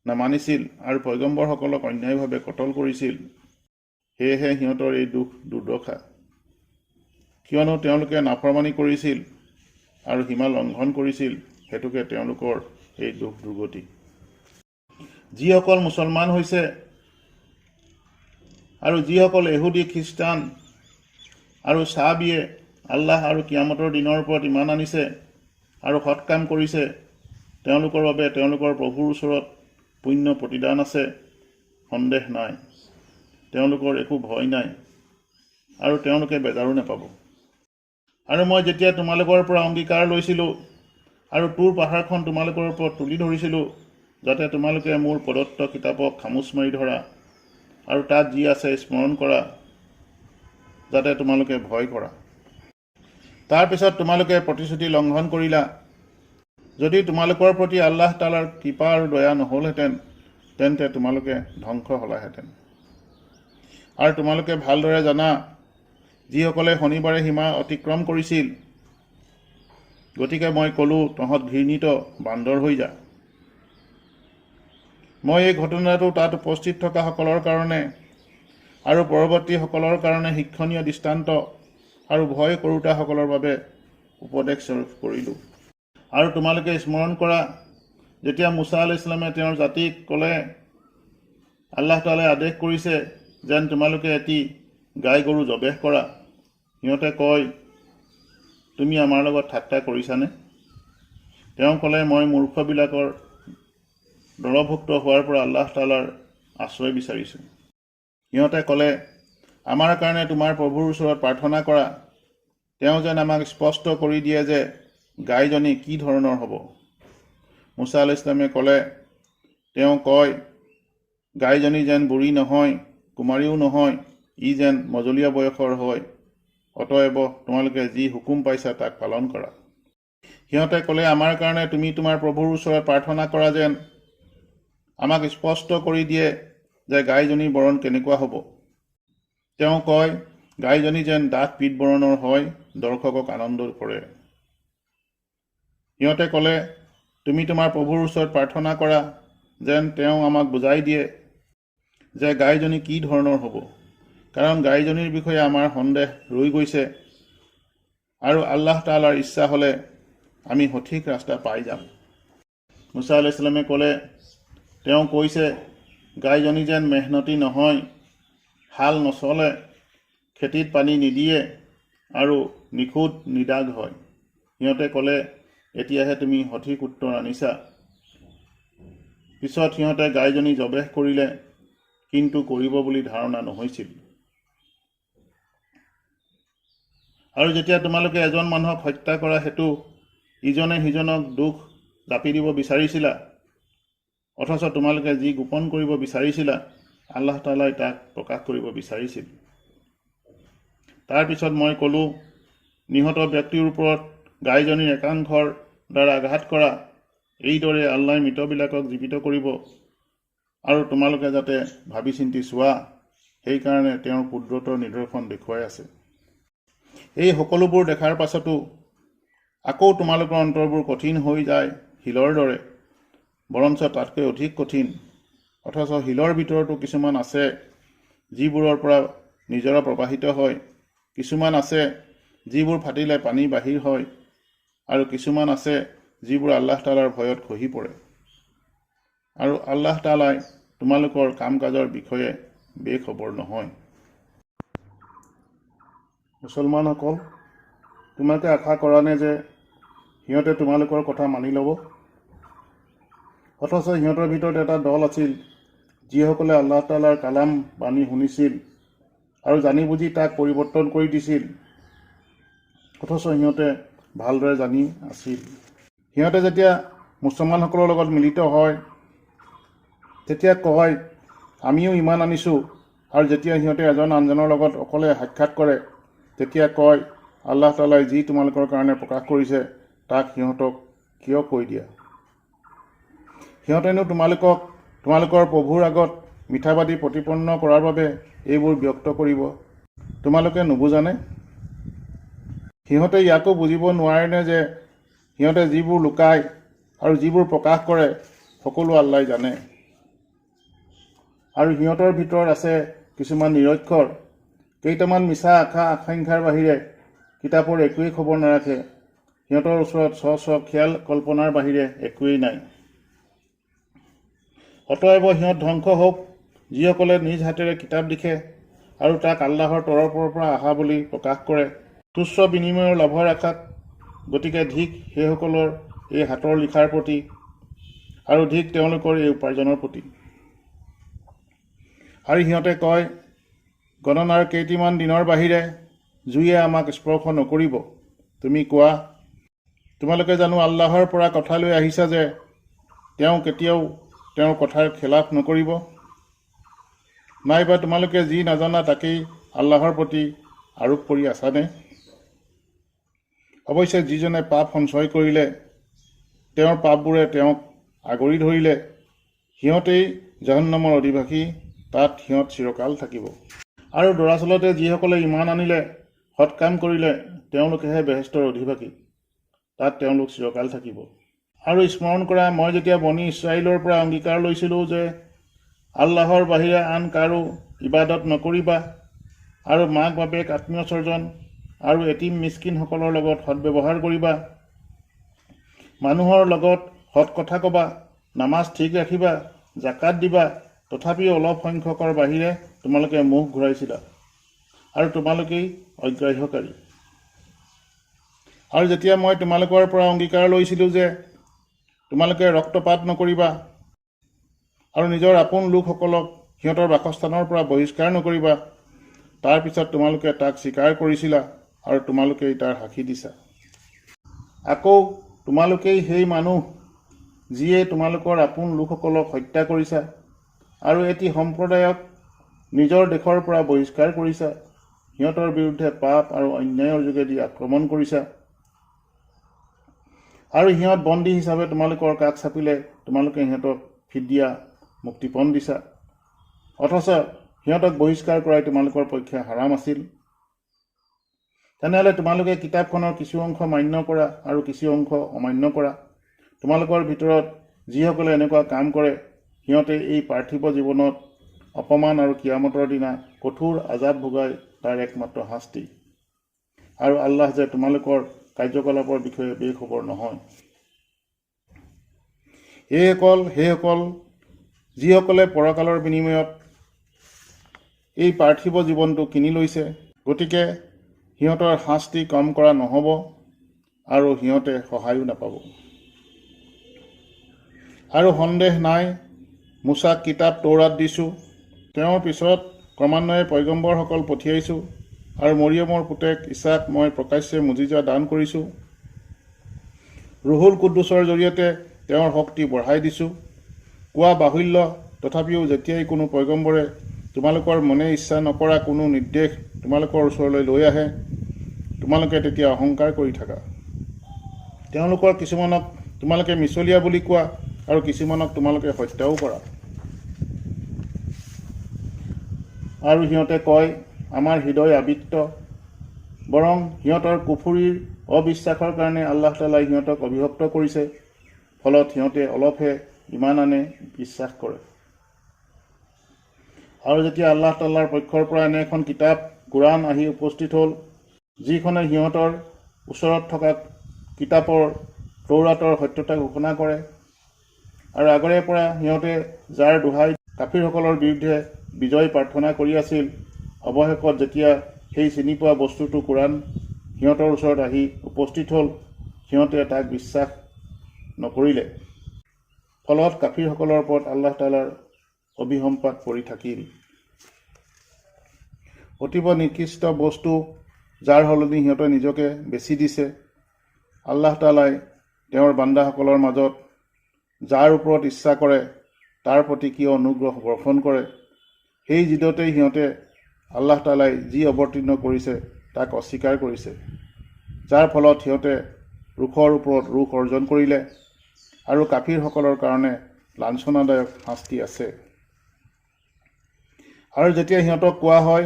নামানিছিল আৰু পয়গম্বৰসকলক অন্যায়ভাৱে কতল কৰিছিল, সেয়েহে সিহঁতৰ এই দুৰ্দশা। কিয়নো তেওঁলোকে নাফৰমানি কৰিছিল আৰু সীমা লংঘন কৰিছিল, হেতুকে তেওঁলোকৰ এই দুখ দুৰ্গতি। যিসকল মুছলমান হৈছে আৰু যিসকল ইহুদী, খ্ৰীষ্টান আৰু চাহাবীয়ে আল্লাহ আৰু কিয়ামতৰ দিনৰ ওপৰত ইমান আনিছে আৰু সৎ কাম কৰিছে, তেওঁলোকৰ বাবে তেওঁলোকৰ প্ৰভুৰ ওচৰত পুণ্য প্ৰতিদান আছে, সন্দেহ নাই। তেওঁলোকৰ একো ভয় নাই আৰু তেওঁলোকে বেজাৰো নাপাব। আৰু মই যেতিয়া তোমালোকৰ পৰা অংগীকাৰ লৈছিলোঁ আৰু তুৰ পাহাৰখন তোমালোকৰ ওপৰত তুলি ধৰিছিলোঁ, যাতে তোমালোকে মোৰ প্ৰদত্ত কিতাপক খামোচ মাৰি ধৰা আৰু তাত যি আছে স্মৰণ কৰা, যাতে তোমালোকে ভয় কৰা। তাৰপিছত তোমালোকে প্ৰতিশ্ৰুতি লংঘন কৰিলা। যদি তোমালোকৰ প্ৰতি আল্লাহ তাআলাৰ কৃপা আৰু দয়া নহ'লহেঁতেন তেন্তে তোমালোকে ধ্বংস হ'লাহেঁতেন। আৰু তোমালোকে ভালদৰে জানা, যিসকলে শনিবাৰে সীমা অতিক্ৰম কৰিছিল, গতিকে মই ক'লোঁ, তহঁত ঘৃণিত বান্দৰ হৈ যা। মই এই ঘটনাটো তাত উপস্থিত থকা সকলৰ কাৰণে আৰু পৰৱৰ্তীসকলৰ কাৰণে শিক্ষণীয় দৃষ্টান্ত আৰু ভয় কৰোঁতাসকলৰ বাবে উপদেশ স্বৰূপ কৰিলোঁ। আৰু তোমালোকে স্মৰণ কৰা, যেতিয়া মুছা আলাইহিছ সালামে তেওঁৰ জাতিক ক'লে, আল্লাহ তাআলাই আদেশ কৰিছে যেন তোমালোকে এটি গাই গৰু জবেহ কৰা। সিহঁতে কয়, তুমি আমাৰ লগত ঠাট্টা কৰিছানে? তেওঁ ক'লে, মই মূৰ্খবিলাকৰ দলভুক্ত হোৱাৰ পৰা আল্লাহ তাআলাৰ আশ্ৰয় বিচাৰিছোঁ। সিহঁতে ক'লে, আমাৰ কাৰণে তোমাৰ প্ৰভুৰ ওচৰত প্ৰাৰ্থনা কৰা, তেওঁ যেন আমাক স্পষ্ট কৰি দিয়ে যে গাইজনী কি ধৰণৰ হ'ব। মুছা আলাইহিছ সালামে ক'লে, তেওঁ কয়, গাইজনী যেন বুঢ়ী নহয়, কুমাৰীও নহয়, ই যেন মজলীয়া বয়সৰ হয়। অতএব তোমালোকে যি হুকুম পাইছা তাক পালন কৰা। সিহঁতে ক'লে, আমাৰ কাৰণে তুমি তোমাৰ প্ৰভুৰ ওচৰত প্ৰাৰ্থনা কৰা যেন আমাক স্পষ্ট কৰি দিয়ে যে গাইজনী বৰণ কেনেকুৱা হ'ব। তেওঁ কয়, গাইজনী যেন ডাঠ পীত বৰণৰ হয়, দৰ্শকক আনন্দ কৰে। সিহঁতে ক'লে, তুমি তোমাৰ প্ৰভুৰ ওচৰত প্ৰাৰ্থনা কৰা যেন তেওঁ আমাক বুজাই দিয়ে যে গাইজনী কি ধৰণৰ হ'ব, কাৰণ গাইজনীৰ বিষয়ে আমাৰ সন্দেহ ৰৈ গৈছে আৰু আল্লাহ তাআলাৰ ইচ্ছা হ'লে আমি সঠিক ৰাস্তা পাই যাম। মুছা আলাইহিছ সালামে ক'লে, তেওঁ কৈছে, গাইজনী যেন মেহনতি নহয়, হাল নচলে, খেতিত পানী নিদিয়ে আৰু নিখুঁত নিদাগ হয়। সিহঁতে ক'লে, এতিয়াহে তুমি সঠিক উত্তৰ আনিছা। পিছত সিহঁতে গাইজনী জবেহ কৰিলে, কিন্তু কৰিব বুলি ধাৰণা নহৈছিল। আৰু যেতিয়া তোমালোকে এজন মানুহক হত্যা কৰা হেতু ইজনে সিজনক দোষ জাপি দিব বিচাৰিছিলা, অথচ তোমালোকে যি গোপন কৰিব বিচাৰিছিলা আল্লাহ তাআলাই তাক প্ৰকাশ কৰিব বিচাৰিছিল। তাৰপিছত মই ক'লোঁ, নিহত ব্যক্তিৰ ওপৰত গাইজনীৰ একাংশৰ দ্বাৰা আঘাত কৰা, এইদৰে আল্লাই মৃতবিলাকক জীৱিত কৰিব আৰু তোমালোকে যাতে ভাবি চিন্তি চোৱা, সেইকাৰণে তেওঁৰ কুদৰতৰ নিদৰ্শন দেখুৱাই আছে। এই সকলোবোৰ দেখাৰ পাছতো আকৌ তোমালোকৰ অন্তৰবোৰ কঠিন হৈ যায় শিলৰ দৰে, বৰঞ্চ তাতকৈ অধিক কঠিন। অথচ শিলৰ ভিতৰতো কিছুমান আছে যিবোৰৰ পৰা নিজৰা প্ৰবাহিত হয়, কিছুমান আছে যিবোৰ ফাটিলে পানী বাহিৰ হয়, আৰু কিছুমান আছে যিবোৰ আল্লাহ তাআলাৰ ভয়ত খহি পৰে। আৰু আল্লাহ তাআলাই তোমালোকৰ কাম কাজৰ বিষয়ে বেখবৰ নহয়। মুছলমানসকল, তোমালোকে আশা কৰা নে যে সিহঁতে তোমালোকৰ কথা মানি ল'ব? অথচ সিহঁতৰ ভিতৰত এটা দল আছিল যিসকলে আল্লাহ তাআলাৰ কালাম বাণী শুনিছিল আৰু জানি বুজি তাক পৰিৱৰ্তন কৰি দিছিল, অথচ সিহঁতে ভালদৰে জানি আছিল। সিহঁতে যেতিয়া মুছলমানসকলৰ লগত মিলিত হয় তেতিয়া কয়, আমিও ইমান আনিছোঁ, আৰু যেতিয়া সিহঁতে এজন আনজনৰ লগত অকলে সাক্ষাৎ কৰে তেতিয়া কয়, আল্লাহ তাআলাই যি তোমালোকৰ কাৰণে প্ৰকাশ কৰিছে তাক সিহঁতক কিয় কৈ দিয়া? সিহঁতেনো তোমালোকৰ প্ৰভুৰ আগত মিঠাবাদী প্ৰতিপন্ন কৰাৰ বাবে এইবোৰ ব্যক্ত কৰিব, তোমালোকে নুবুজানে? সিহঁতে ইয়াকো বুজিব নোৱাৰেনে যে সিহঁতে যিবোৰ লুকায় আৰু যিবোৰ প্ৰকাশ কৰে সকলো আল্লাই জানে। আৰু সিহঁতৰ ভিতৰত আছে কিছুমান নিৰক্ষৰ, কেইটামান মিছা আকাংক্ষাৰ বাহিৰে কিতাপৰ একোৱেই খবৰ নাৰাখে। সিহঁতৰ ওচৰত স্ব খিয়াল কল্পনাৰ বাহিৰে একোৱেই নাই। অতএব সিহঁত ধ্বংস হওক যিসকলে নিজ হাতেৰে কিতাপ লিখে আৰু তাক আল্লাহৰ তৰফৰ পৰা অহা বুলি প্ৰকাশ কৰে, তুচ্ছ বিনিময়ৰ লাভৰ আশাত। গতিকে ধিক সেইসকলৰ এই হাতৰ লিখাৰ প্ৰতি আৰু ধিক তেওঁলোকৰ এই উপাৰ্জনৰ প্ৰতি। আৰু সিহঁতে কয়, গণনাৰ কেইটিমান দিনৰ বাহিৰে জুয়ে আমাক স্পৰ্শ নকৰিব। তুমি কোৱা, তোমালোকে জানো আল্লাহৰ পৰা কথা লৈ আহিছা যে তেওঁ কেতিয়াও তেওঁৰ কথাৰ খেলাফ নকৰিব? নাইবা তোমালোকে যি নাজানা তাকেই আল্লাহৰ প্ৰতি আৰোপ কৰি আছানে? অৱশ্যে যিজনে পাপ সঞ্চয় কৰিলে, তেওঁৰ পাপবোৰে তেওঁক আগুৰি ধৰিলে, সিহঁতেই জাহান্নামৰ অধিবাসী, তাত সিহঁত চিৰকাল থাকিব। আৰু দৰাচলতে যিসকলে ইমান আনিলে, সৎ কাম কৰিলে, তেওঁলোকেহে বেহেস্তৰ অধিবাসী, তাত তেওঁলোক চিৰকাল থাকিব। আৰু স্মৰণ কৰা, মই যেতিয়া বনি ইছৰাইলৰ পৰা অংগীকাৰ লৈছিলোঁ যে আল্লাহৰ বাহিৰে আন কাৰো ইবাদত নকৰিবা, আৰু মাক বাপেক, আত্মীয় স্বজন আৰু এটিম মিস্কিনসকলৰ লগত সৎব্যৱহাৰ কৰিবা, মানুহৰ লগত সৎ কথা ক'বা, নামাজ ঠিক ৰাখিবা, জাকাত দিবা, তথাপিও অলপ সংখ্যকৰ বাহিৰে তোমালোকে মুখ ঘূৰাইছিলা, আৰু তোমালোকেই অগ্ৰাহ্যকাৰী। আৰু যেতিয়া মই তোমালোকৰ পৰা অংগীকাৰ লৈছিলোঁ যে তোমালোকে ৰক্তপাত নকৰিবা, আৰু নিজৰ আপোন লোকসকলক সিহঁতৰ বাসস্থানৰ পৰা বহিষ্কাৰ নকৰিবা, তাৰ পিছত তোমালোকে তাক স্বীকাৰ কৰিছিলা, আৰু তোমালোকেই তাৰ সাক্ষী দিছা। আকৌ তোমালোকেই সেই মানুহ যিয়ে তোমালোকৰ আপোন লোকসকলক হত্যা কৰিছা, আৰু এটি সম্প্ৰদায়ক নিজৰ দেশৰ পৰা বহিষ্কাৰ কৰিছা, সিহঁতৰ বিৰুদ্ধে পাপ আৰু অন্যায়ৰ যোগেদি আক্ৰমণ কৰিছা, আৰু সিহঁত বন্দী হিচাপে তোমালোকৰ কাষ চাপিলে তোমালোকে সিহঁতক ফিদিয়া মুক্তিপণ দিছা, অথচ সিহঁতক বহিষ্কাৰ কৰাই তোমালোকৰ পক্ষে হাৰাম আছিল। তেনেহ'লে তোমালোকে কিতাপখনৰ কিছু অংশ মান্য কৰা আৰু কিছু অংশ অমান্য কৰা। তোমালোকৰ ভিতৰত যিসকলে এনেকুৱা কাম কৰে, সিহঁতে এই পাৰ্থিৱ জীৱনত অপমান আৰু কিয়ামতৰ দিনা কঠোৰ আজাব ভোগাই তাৰ একমাত্ৰ শাস্তি। আৰু আল্লাহ যে তোমালোকৰ কাৰ্যকলাপৰ বিষয়ে বেখবৰ নহয়। সেইসকল যিসকলে পৰকালৰ বিনিময়ত এই পাৰ্থিৱ জীৱনটো কিনি লৈছে, গতিকে সিহঁতৰ শাস্তি কম কৰা নহ'ব, আৰু সিহঁতে সহায়ো নাপাব। আৰু সন্দেহ নাই, মুছাক কিতাপ তৌৰাত দিছোঁ, তেওঁৰ পিছত ক্ৰমান্বয়ে পয়গম্বৰসকল পঠিয়াইছোঁ, আৰু মৰিয়মৰ পুতেক ইছাক মই প্ৰকাশ্যে মুজিজা দান কৰিছোঁ। ৰুহুল কুদ্দুছৰ জৰিয়তে তেওঁৰ শক্তি বঢ়াই দিছোঁ। কোৱা বাহুল্য, তথাপিও যেতিয়াই কোনো পয়গম্বৰে তোমালোকৰ মনে ইচ্ছা নকৰা কোনো নিৰ্দেশ তোমালোকৰ ওচৰলৈ লৈ আহে, তোমালোকে তেতিয়া অহংকাৰ কৰি থাকা। তেওঁলোকৰ কিছুমানক তোমালোকে মিছলীয়া বুলি কোৱা, আৰু কিছুমানক তোমালোকে হত্যাও কৰা। আৰু সিহঁতে কয়, আমাৰ হৃদয় আবৃত্ত। বৰং সিহঁতৰ কুফুৰিৰ অবিশ্বাসৰ কাৰণে আল্লাহ তাআলাই সিহঁতক অভিভক্ত কৰিছে, ফলত সিহঁতে অলপহে ইমান আনে, বিশ্বাস কৰে। আৰু যেতিয়া আল্লাহ তাআলাৰ পক্ষৰ পৰা এনে এখন কিতাপ কোৰাণ আহি উপস্থিত হ'ল, যিখনে সিহঁতৰ ওচৰত থকা কিতাপৰ তৌৰাতৰ সত্যতা ঘোষণা কৰে, আৰু আগৰে পৰা সিহঁতে যাৰ দোহাই কাফিৰসকলৰ বিৰুদ্ধে বিজয় প্ৰাৰ্থনা কৰি আছিল, অৱশেষত যেতিয়া সেই চিনি পোৱা বস্তুটো কোৰাণ সিহঁতৰ ওচৰত আহি উপস্থিত হ'ল, সিহঁতে তাক বিশ্বাস নকৰিলে। ফলত কাফিৰসকলৰ ওপৰত আল্লাহ তাআলাৰ অভিসম্পাত পৰি থাকিল। অতীব নিকৃষ্ট বস্তু যাৰ সলনি সিহঁতে নিজকে বেচি দিছে, আল্লাহ তাআলাই তেওঁৰ বান্দাসকলৰ মাজত যাৰ ওপৰত ইচ্ছা কৰে তাৰ প্ৰতি কিয় অনুগ্ৰহ বৰ্ষণ কৰে। সেই জিদতেই সিহঁতে আল্লাহ তাআলাই যি অৱতীৰ্ণ কৰিছে তাক অস্বীকাৰ কৰিছে, যাৰ ফলত সিহঁতে ৰোষৰ ওপৰত ৰোষ অৰ্জন কৰিলে, আৰু কাফিৰসকলৰ কাৰণে লাঞ্ছনাদায়ক শাস্তি আছে। আৰু যেতিয়া সিহঁতক কোৱা হয়,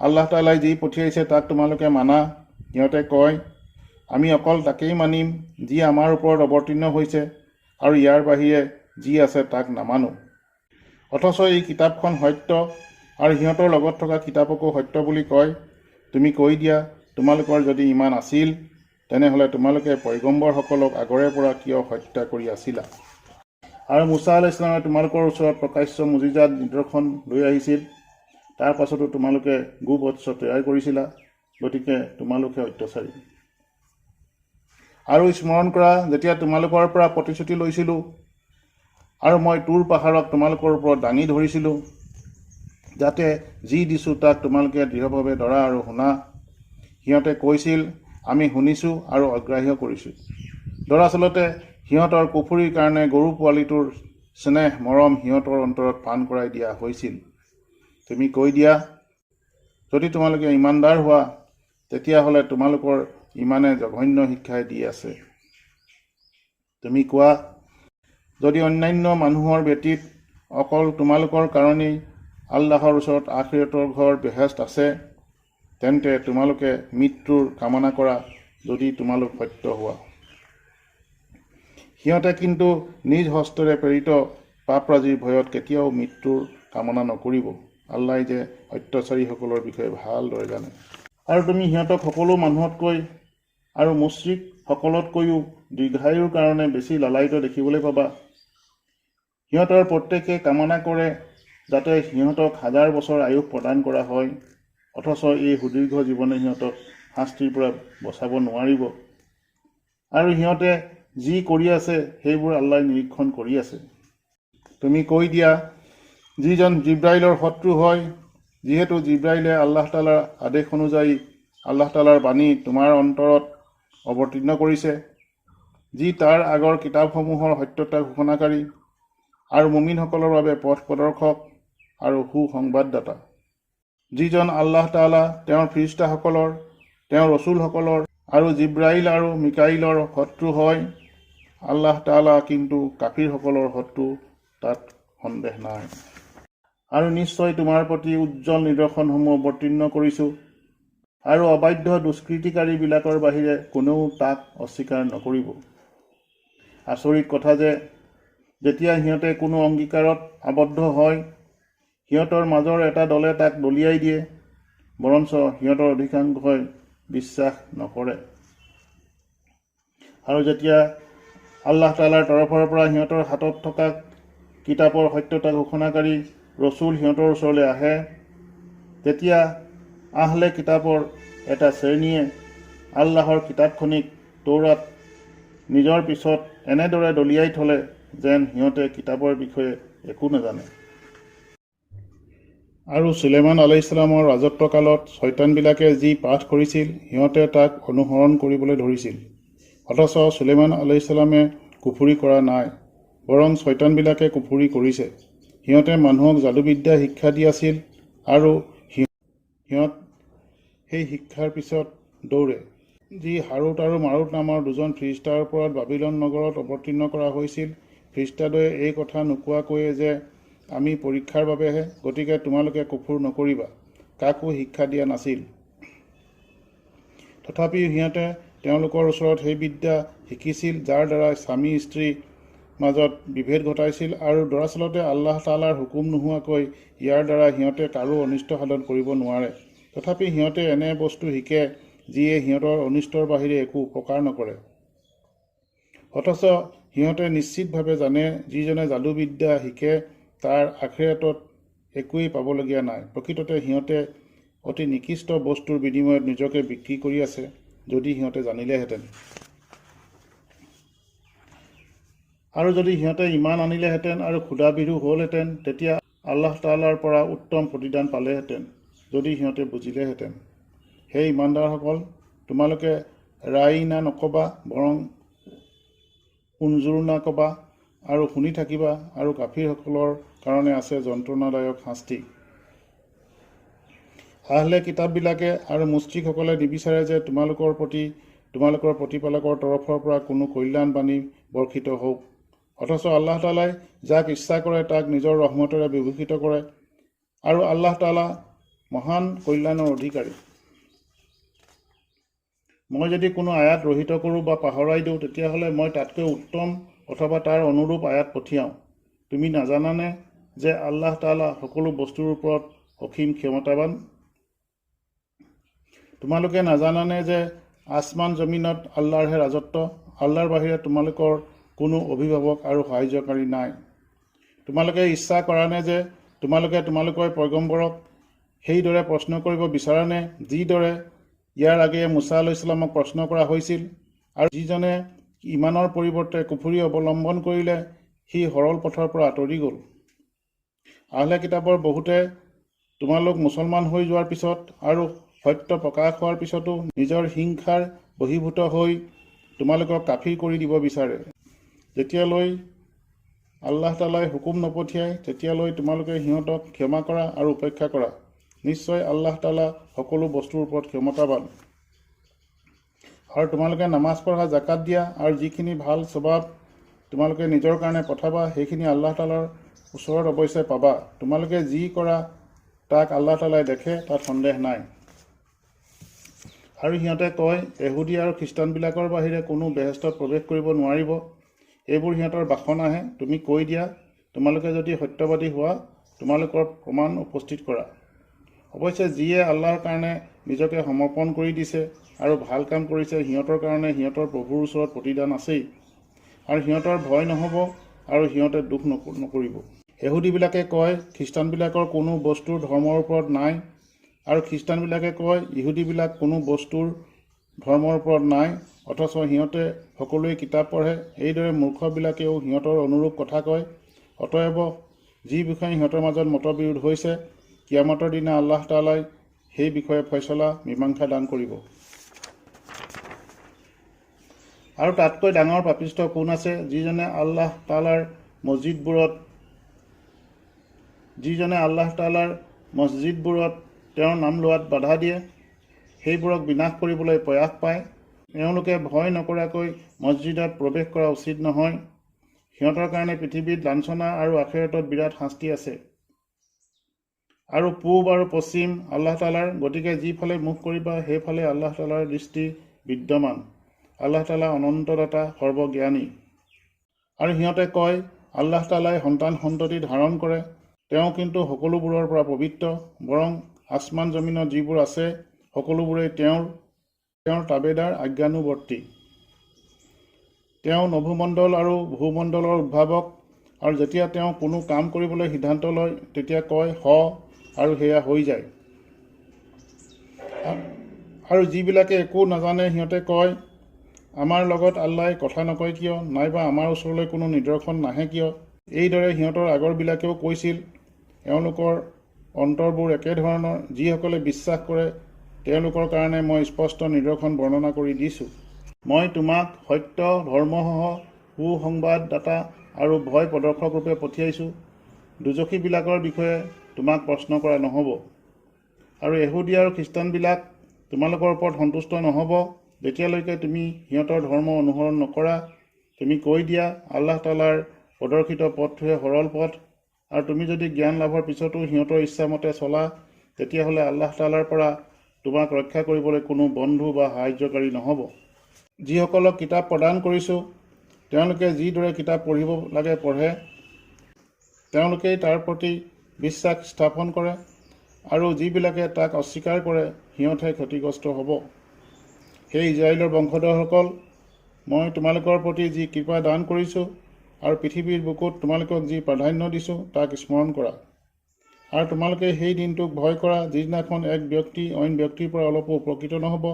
আল্লাহ তাআলাই যি পঠিয়াইছে তাক তোমালোকে মানা, সিহঁতে কয়, আমি অকল তাকেই মানিম যি আমাৰ ওপৰত অৱতীৰ্ণ হৈছে, আৰু ইয়াৰ বাহিৰে যি আছে তাক নামানো। অথচ এই কিতাপখন সত্য, আৰু সিহঁতৰ লগত থকা কিতাপকো সত্য বুলি কয়। তুমি কৈ দিয়া, তোমালোকৰ যদি ইমান আছিল, তেনেহ'লে তোমালোকে পয়গম্বৰসকলক আগৰে পৰা কিয় হত্যা কৰি আছিলা? আৰু মুছা আলাইহিছ ছালামে তোমালোকৰ ওচৰত প্ৰকাশ্য মুজিজাত নিদৰ্শন লৈ আহিছিল, তাৰ পাছতো তোমালোকে গোবৎস তৈয়াৰ কৰিছিলা, গতিকে তোমালোকে অত্যাচাৰী। আৰু স্মৰণ কৰা, যেতিয়া তোমালোকৰ পৰা প্ৰতিশ্ৰুতি লৈছিলোঁ, আৰু মই তুৰ পাহাৰক তোমালোকৰ ওপৰত দাঙি ধৰিছিলোঁ, যাতে যি দিছোঁ তাক তোমালোকে দৃঢ়ভাৱে ধৰা আৰু শুনা। সিহঁতে কৈছিল, আমি শুনিছোঁ আৰু অগ্ৰাহ্য কৰিছোঁ। দৰাচলতে সিহঁতৰ কুফুৰিৰ কাৰণে গৰু পোৱালিটোৰ স্নেহ মৰম সিহঁতৰ অন্তৰত পান কৰাই দিয়া হৈছিল। তুমি কৈ দিয়া, যদি তোমালোকে ইমানদাৰ হোৱা, তেতিয়াহ'লে তোমালোকৰ ইমানে জঘন্য শিক্ষাই দি আছে। তুমি কোৱা, যদি অন্যান্য মানুহৰ ব্যতীত অকল তোমালোকৰ কাৰণেই আল্লাহৰ ওচৰত আখিৰাতৰ ঘৰ বেহেষ্ট আছে, তেন্তে তোমালোকে মৃত্যুৰ কামনা কৰা যদি তোমালোক সত্য হোৱা। সিহঁতে কিন্তু নিজ হস্তেৰে প্ৰেৰিত পাপৰাজিৰ ভয়ত কেতিয়াও মৃত্যুৰ কামনা নকৰিব। আল্লাই যে অত্যাচাৰীসকলৰ বিষয়ে ভালদৰে জানে। আৰু তুমি সিহঁতক সকলো মানুহতকৈ আৰু মুশ্ৰিক সকলতকৈও দীৰ্ঘায়ুৰ কাৰণে বেছি লালায়িত দেখিবলৈ পাবা। সিহঁতৰ প্ৰত্যেকে কামনা কৰে যাতে সিহঁতক 1000 বছৰ আয়ুস প্ৰদান কৰা হয়, অথচ এই সুদীৰ্ঘ জীৱনে সিহঁতক শাস্তিৰ পৰা বচাব নোৱাৰিব। আৰু সিহঁতে যি কৰি আছে সেইবোৰ আল্লাই নিৰীক্ষণ কৰি আছে। তুমি কৈ দিয়া, যিজন জিব্ৰাইলৰ শত্ৰু হয়, যিহেতু জিব্ৰাইলে আল্লাহ তালাৰ আদেশ অনুযায়ী আল্লাহ তালাৰ বাণী তোমাৰ অন্তৰত অৱতীৰ্ণ কৰিছে, যি তাৰ আগৰ কিতাপসমূহৰ সত্যতা ঘোষণাকাৰী আৰু মুমিনসকলৰ বাবে পথ প্ৰদৰ্শক আৰু সুসংবাদদাতা। যিজন আল্লাহ তালা তেওঁৰ ফিৰিষ্টাসকলৰ, তেওঁৰ ৰচুলসকলৰ আৰু জিব্ৰাইল আৰু মিকাইলৰ শত্ৰু হয়, আল্লাহ তালা কিন্তু কাফিৰসকলৰ শত্ৰু, তাত সন্দেহ নাই। আৰু নিশ্চয় তোমাৰ প্ৰতি উজ্জ্বল নিদৰ্শনসমূহ অৱতীৰ্ণ কৰিছোঁ, আৰু অবাধ্য দুষ্কৃতিকাৰীবিলাকৰ বাহিৰে কোনেও তাক অস্বীকাৰ নকৰিব। আচৰিত কথা যে যেতিয়া সিহঁতে কোনো অংগীকাৰত আবদ্ধ হয়, সিহঁতৰ মাজৰ এটা দলে তাক দলিয়াই দিয়ে, বৰঞ্চ সিহঁতৰ অধিকাংশই বিশ্বাস নকৰে। আৰু যেতিয়া আল্লাহ তালাৰ তৰফৰ পৰা সিহঁতৰ হাতত থকা কিতাপৰ সত্যতা ঘোষণাকাৰী ৰচুল সিহঁতৰ ওচৰলৈ আহে, তেতিয়া আহলে কিতাপৰ এটা শ্ৰেণীয়ে আল্লাহৰ কিতাপখনিক তৌৰাত নিজৰ পিছত এনেদৰে দলিয়াই থলে যেন সিহঁতে কিতাপৰ বিষয়ে একো নাজানে। আৰু চুলেমান আলাইহিছ ছালামৰ ৰাজত্বকালত শয়তানবিলাকে যি পাঠ কৰিছিল, সিহঁতে তাক অনুসৰণ কৰিবলৈ ধৰিছিল। অথচ চুলেমান আলাইহিছ ছালামে কুফুৰি কৰা নাই, বৰং শয়তানবিলাকে কুফুৰি কৰিছে। সিহঁতে মানুহক যাদুবিদ্যা শিক্ষা দি আছিল, আৰু সিহঁত সেই শিক্ষাৰ পিছত দৌৰে, যি হাৰুত আৰু মাৰুত নামৰ দুজন ফিৰিষ্টাৰ ওপৰত বাবিলন নগৰত অৱতীৰ্ণ কৰা হৈছিল। ফিৰিষ্টাদ্বয়ে এই কথা নোকোৱাকৈয়ে যে আমি পৰীক্ষাৰ বাবেহে, গতিকে তোমালোকে কুফুৰ নকৰিবা, কাকো শিক্ষা দিয়া নাছিল। তথাপিও সিহঁতে তেওঁলোকৰ ওচৰত সেই বিদ্যা শিকিছিল যাৰ দ্বাৰা স্বামী স্ত্ৰীৰ মাজত বিভেদ ঘটাইছিল, আৰু দৰাচলতে আল্লাহ তালাৰ হুকুম নোহোৱাকৈ ইয়াৰ দ্বাৰা সিহঁতে কাৰো অনিষ্ট সাধন কৰিব নোৱাৰে। তথাপি সিহঁতে এনে বস্তু শিকে যিয়ে সিহঁতৰ অনিষ্টৰ বাহিৰে একো উপকাৰ নকৰে। অথচ সিহঁতে নিশ্চিতভাৱে জানে যিজনে যাদুবিদ্যা শিকে তাৰ আখিৰাতত একোৱেই পাবলগীয়া নাই। প্ৰকৃততে সিহঁতে অতি নিকৃষ্ট বস্তুৰ বিনিময়ত নিজকে বিক্ৰী কৰি আছে, যদি সিহঁতে জানিলেহেঁতেন। আৰু যদি সিহঁতে ইমান আনিলেহেঁতেন আৰু ক্ষুধাবিহু হ'লহেঁতেন, তেতিয়া আল্লাহ তালাৰ পৰা উত্তম প্ৰতিদান পালেহেঁতেন, যদি সিহঁতে বুজিলেহেঁতেন। হে ইমানদাৰসকল, তোমালোকে ৰাইনা নকবা, বৰং উনজুৰনা কবা আৰু শুনি থাকিবা, আৰু কাফিৰসকলৰ কাৰণে আছে যন্ত্ৰণাদায়ক শাস্তি। আহলে কিতাপবিলাকে আৰু মুশ্ৰিকসকলে নিবিচাৰে যে তোমালোকৰ প্ৰতিপালকৰ তৰফৰ পৰা কোনো কল্যাণ বাণী বৰ্ষিত হওক, অথচ আল্লাহ তালাই যাক ইচ্ছা কৰে তাক নিজৰ ৰহমতেৰে বিভূষিত কৰে, আৰু আল্লাহ তালা মহান কল্যাণৰ অধিকাৰী। মই যদি কোনো আয়াত ৰহিত কৰোঁ বা পাহৰাই দিওঁ, তেতিয়াহ'লে মই তাতকৈ উত্তম অথবা তাৰ অনুৰূপ আয়াত পঠিয়াওঁ। তুমি নাজানানে যে আল্লাহ তালা সকলো বস্তুৰ ওপৰত অসীম ক্ষমতাৱান? তোমালোকে নাজানানে যে আসমান জমিনত আল্লাহৰহে ৰাজত্ব? আল্লাহৰ বাহিৰে তোমালোকৰ কোনো অভিভাৱক আৰু সাহায্যকাৰী নাই। তোমালোকে ইচ্ছা কৰানে যে তোমালোকে তোমালোকৰ পয়গম্বৰক সেইদৰে প্ৰশ্ন কৰিব বিচাৰানে যিদৰে ইয়াৰ আগেয়ে মুছা আলাইহিছ ছালামক প্ৰশ্ন কৰা হৈছিল? আৰু যিজনে ইমানৰ পৰিৱৰ্তে কুফুৰি অৱলম্বন কৰিলে, সি সৰল পথৰ পৰা আঁতৰি গ'ল। আহলে কিতাপৰ বহুতে তোমালোক মুছলমান হৈ যোৱাৰ পিছত আৰু সত্য প্ৰকাশ হোৱাৰ পিছতো নিজৰ হিংসাৰ বশীভূত হৈ তোমালোকক কাফিৰ কৰি দিব বিচাৰে। যেতিয়ালৈ আল্লাহ তালাই হুকুম নপঠিয়াই, তেতিয়ালৈ তোমালোকে সিহঁতক ক্ষমা কৰা আৰু উপেক্ষা কৰা। নিশ্চয় আল্লাহ তালা সকলো বস্তুৰ ওপৰত ক্ষমতাৱান। আৰু তোমালোকে নামাজ পঢ়া, জাকাত দিয়া আৰু যিখিনি ভাল স্বভাৱ তোমালোকে নিজৰ কাৰণে পঠাবা সেইখিনি আল্লাহ তাআলাৰ ওচৰত অৱশ্যে পাবা। তোমালোকে যি কৰা তাক আল্লাহ তাআলাই দেখে, তাত সন্দেহ নাই। আৰু সিহঁতে কয়, এহুদী আৰু খ্ৰীষ্টানবিলাকৰ বাহিৰে কোনো বেহেষ্টত প্ৰৱেশ কৰিব নোৱাৰিব। এইবোৰ সিহঁতৰ বাসনাহে। তুমি কৈ দিয়া, তোমালোকে যদি সত্যবাদী হোৱা তোমালোকৰ প্ৰমাণ উপস্থিত কৰা। অৱশ্যে যিয়ে আল্লাহৰ কাৰণে নিজকে সমৰ্পণ কৰি দিছে আৰু ভাল কাম কৰিছে, সিহঁতৰ কাৰণে সিহঁতৰ প্ৰভুৰ ওচৰত প্ৰতিদান আছেই, আৰু সিহঁতৰ ভয় নহ'ব আৰু সিহঁতে দুখ নকৰিব। এহুদীবিলাকে কয়, খ্ৰীষ্টানবিলাকৰ কোনো বস্তুৰ ধৰ্মৰ ওপৰত নাই, আৰু খ্ৰীষ্টানবিলাকে কয়, ইহুদীবিলাক কোনো বস্তুৰ ধৰ্মৰ ওপৰত নাই, অথচ সিহঁতে সকলোৱে কিতাপ পঢ়ে। এইদৰে মূৰ্খবিলাকেও সিহঁতৰ অনুৰূপ কথা কয়। অতএৱ যি বিষয়ে সিহঁতৰ মাজত মতবিৰোধ হৈছে, কিয়ামতৰ দিনা আল্লাহ তাআলাই সেই বিষয়ে ফয়ছলা মীমাংসা দান কৰিব। আৰু তাতকৈ ডাঙৰ পাপিষ্ঠ কোন আছে, যিজনে আল্লাহ তাআলাৰ মছজিদবোৰত তেওঁৰ নাম লোৱাত বাধা দিয়ে, সেইবোৰক বিনাশ কৰিবলৈ প্ৰয়াস পায়। এওঁলোকে ভয় নকৰাকৈ মছজিদত প্ৰৱেশ কৰা উচিত নহয়। সিহঁতৰ কাৰণে পৃথিৱীত লাঞ্ছনা আৰু আখিৰাতত বিৰাট শাস্তি আছে। আৰু পূব আৰু পশ্চিম আল্লাহ তাআলাৰ, গতিকে যিফালে মুখ কৰিবা সেইফালে আল্লাহ তাআলাৰ দৃষ্টি বিদ্যমান। আল্লাহ তাআলা অনন্তদাতা, সৰ্বজ্ঞানী। আৰু সিহঁতে কয়, আল্লাহ তাআলাই সন্তান সন্ততি ধাৰণ কৰে, তেওঁ কিন্তু সকলোবোৰৰ পৰা পবিত্ৰ। বৰং আসমান জমিনত যিবোৰ আছে সকলোবোৰেই তেওঁৰ তাবেদাৰ, আজ্ঞানুবৰ্তী। তেওঁ নভোমণ্ডল আৰু ভূমণ্ডলৰ উদ্ভাৱক। আৰু যেতিয়া তেওঁ কোনো কাম কৰিবলৈ সিদ্ধান্ত লয় তেতিয়া কয় হ, আৰু সেয়া হৈ যায়। আৰু যিবিলাকে একো নাজানে সিহঁতে কয়, আমাৰ লগত আল্লাহে কথা নকয় কিয়, নাইবা আমাৰ ওচৰলৈ কোনো নিদৰ্শন নাহে কিয়। এইদৰে সিহঁতৰ আগৰবিলাকেও কৈছিল। এওঁলোকৰ অন্তৰবোৰ একেধৰণৰ। যিসকলে বিশ্বাস কৰে তেওঁলোকৰ কাৰণে মই স্পষ্ট নিদৰ্শন বৰ্ণনা কৰি দিছোঁ। মই তোমাক সত্য ধৰ্মসহ সুসংবাদদাতা আৰু ভয় প্ৰদৰ্শক ৰূপে পঠিয়াইছোঁ। দোজখীবিলাকৰ বিষয়ে তোমাক প্ৰশ্ন কৰা নহ'ব। আৰু এহুদী আৰু খ্ৰীষ্টানবিলাক তোমালোকৰ ওপৰত সন্তুষ্ট নহ'ব যেতিয়ালৈকে তুমি সিহঁতৰ ধৰ্ম অনুসৰণ নকৰা। তুমি কৈ দিয়া, আল্লাহ তাআলাৰ প্ৰদৰ্শিত পথটোহে সৰল পথ, আৰু তুমি যদি জ্ঞান লাভৰ পিছতো সিহঁতৰ ইচ্ছামতে চলা, তেতিয়াহ'লে আল্লাহ তাআলাৰ পৰা তোমাক ৰক্ষা কৰিবলৈ কোনো বন্ধু বা সাহায্যকাৰী নহ'ব। যিসকলক কিতাপ প্ৰদান কৰিছোঁ তেওঁলোকে যিদৰে কিতাপ পঢ়িব লাগে পঢ়ে, তেওঁলোকেই তাৰ প্ৰতি বিশ্বাস স্থাপন কৰে, আৰু যিবিলাকে তাক অস্বীকাৰ কৰে সিহঁতহে ক্ষতিগ্ৰস্ত হ'ব। সেই ইজৰাইলৰ বংশধৰসকল, মই তোমালোকৰ প্ৰতি যি কৃপা দান কৰিছোঁ আৰু পৃথিৱীৰ বুকুত তোমালোকক যি প্ৰাধান্য দিছোঁ তাক স্মৰণ কৰা। আৰু তোমালোকে সেই দিনটোক ভয় কৰা যিদিনাখন এক ব্যক্তি অইন ব্যক্তিৰ পৰা অলপো উপকৃত নহ'ব,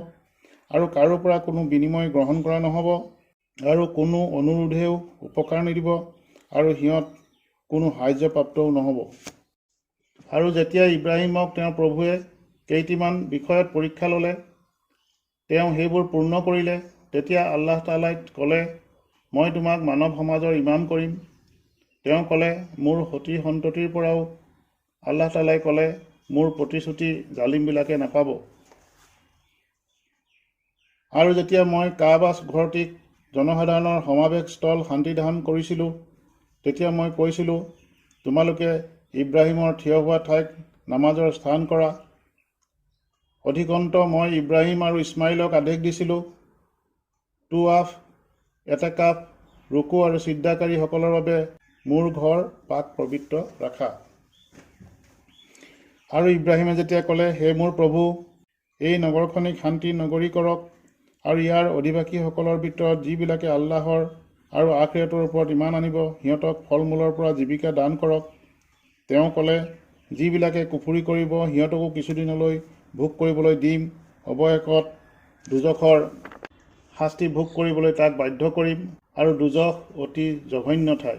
আৰু কাৰো পৰা কোনো বিনিময় গ্ৰহণ কৰা নহ'ব, আৰু কোনো অনুৰোধেও উপকাৰ নিদিব, আৰু সিহঁত কোনো সাহায্যপ্ৰাপ্তও নহ'ব। আৰু যেতিয়া ইব্ৰাহিমক তেওঁৰ প্ৰভুৱে কেইটিমান বিষয়ত পৰীক্ষা ল'লে, তেওঁ সেইবোৰ পূৰ্ণ কৰিলে, তেতিয়া আল্লাহ তাআলাই ক'লে, মই তোমাক মানৱ সমাজৰ ইমাম কৰিম। তেওঁ ক'লে, মোৰ সতি সন্ততিৰ পৰাও। আল্লাহ তাআলাই ক'লে, মোৰ প্ৰতিশ্ৰুতি জালিমবিলাকে নাপাব। আৰু যেতিয়া মই কাবা ঘৰটিক জনসাধাৰণৰ সমাৱেশস্থল শান্তিধাম কৰিছিলোঁ, তেতিয়া মই কৈছিলোঁ, তোমালোকে ইব্ৰাহিমৰ থিয় হোৱা ঠাইক নামাজৰ স্থান কৰা। অধিকন্ত মই ইব্ৰাহিম আৰু ইছমাইলক আদেশ দিছিলোঁ, তুৱাফ, এতেকাফ, ৰুকু আৰু ছিজদাকাৰীসকলৰ বাবে মোৰ ঘৰ পাক পবিত্ৰ ৰাখা। আৰু ইব্ৰাহিমে যেতিয়া ক'লে, হে মোৰ প্ৰভু, এই নগৰখনিক শান্তি নগৰী কৰক, আৰু ইয়াৰ অধিবাসীসকলৰ ভিতৰত যিবিলাকে আল্লাহৰ আৰু আখিৰাতৰ ওপৰত ইমান আনিব সিহঁতক ফল মূলৰ পৰা জীৱিকা দান কৰক। তেওঁ ক'লে, যিবিলাকে কুফুৰি কৰিব সিহঁতকো কিছুদিনলৈ ভোগ কৰিবলৈ দিম, অৱশেষত দোজখৰ শাস্তি ভোগ কৰিবলৈ তাক বাধ্য কৰিম, আৰু দোজখ অতি জঘন্য ঠাই।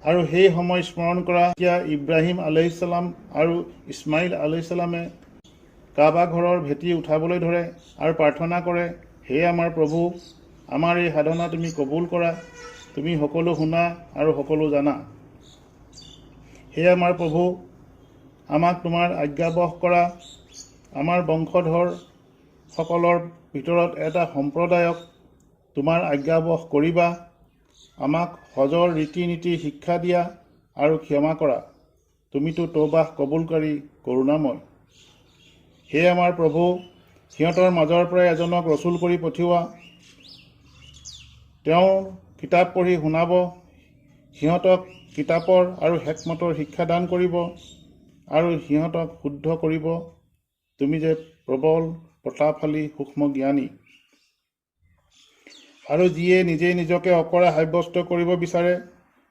আৰু সেই সময় স্মৰণ কৰা যেতিয়া ইব্ৰাহিম আলাইহিছ ছালাম আৰু ইছমাইল আলাইহিছ ছালামে কাবা ঘৰৰ ভেটি উঠাবলৈ ধৰে আৰু প্ৰাৰ্থনা কৰে, হে আমাৰ প্ৰভু, আমাৰ এই সাধনা তুমি কবুল কৰা। তুমি সকলো শুনা আৰু সকলো জানা। হে আমাৰ প্ৰভু, আমাক তোমাৰ আজ্ঞাবহ কৰা। আমাৰ বংশধৰ সকলৰ ভিতৰত এটা সম্প্ৰদায়ক তোমাৰ আজ্ঞাবহ কৰিবা, আমাক হজৰ ৰীতি নীতি শিক্ষা দিয়া আৰু ক্ষমা কৰা। তুমিতো তৌবাহ কবুলকাৰী কৰুণাময়। হে আমাৰ প্ৰভু, সিহঁতৰ মাজৰ পৰাই এজনক ৰচুল কৰি পঠিওৱা। তেওঁ কিতাপ পঢ়ি শুনাব, সিহঁতক কিতাপৰ আৰু হেকমতৰ শিক্ষাদান কৰিব আৰু সিহঁতক শুদ্ধ কৰিব। তুমি যে প্ৰবল প্ৰতাপশালী সূক্ষ্ম জ্ঞানী। আৰু যিয়ে নিজেই নিজকে অকৰা সাব্যস্ত কৰিব বিচাৰে,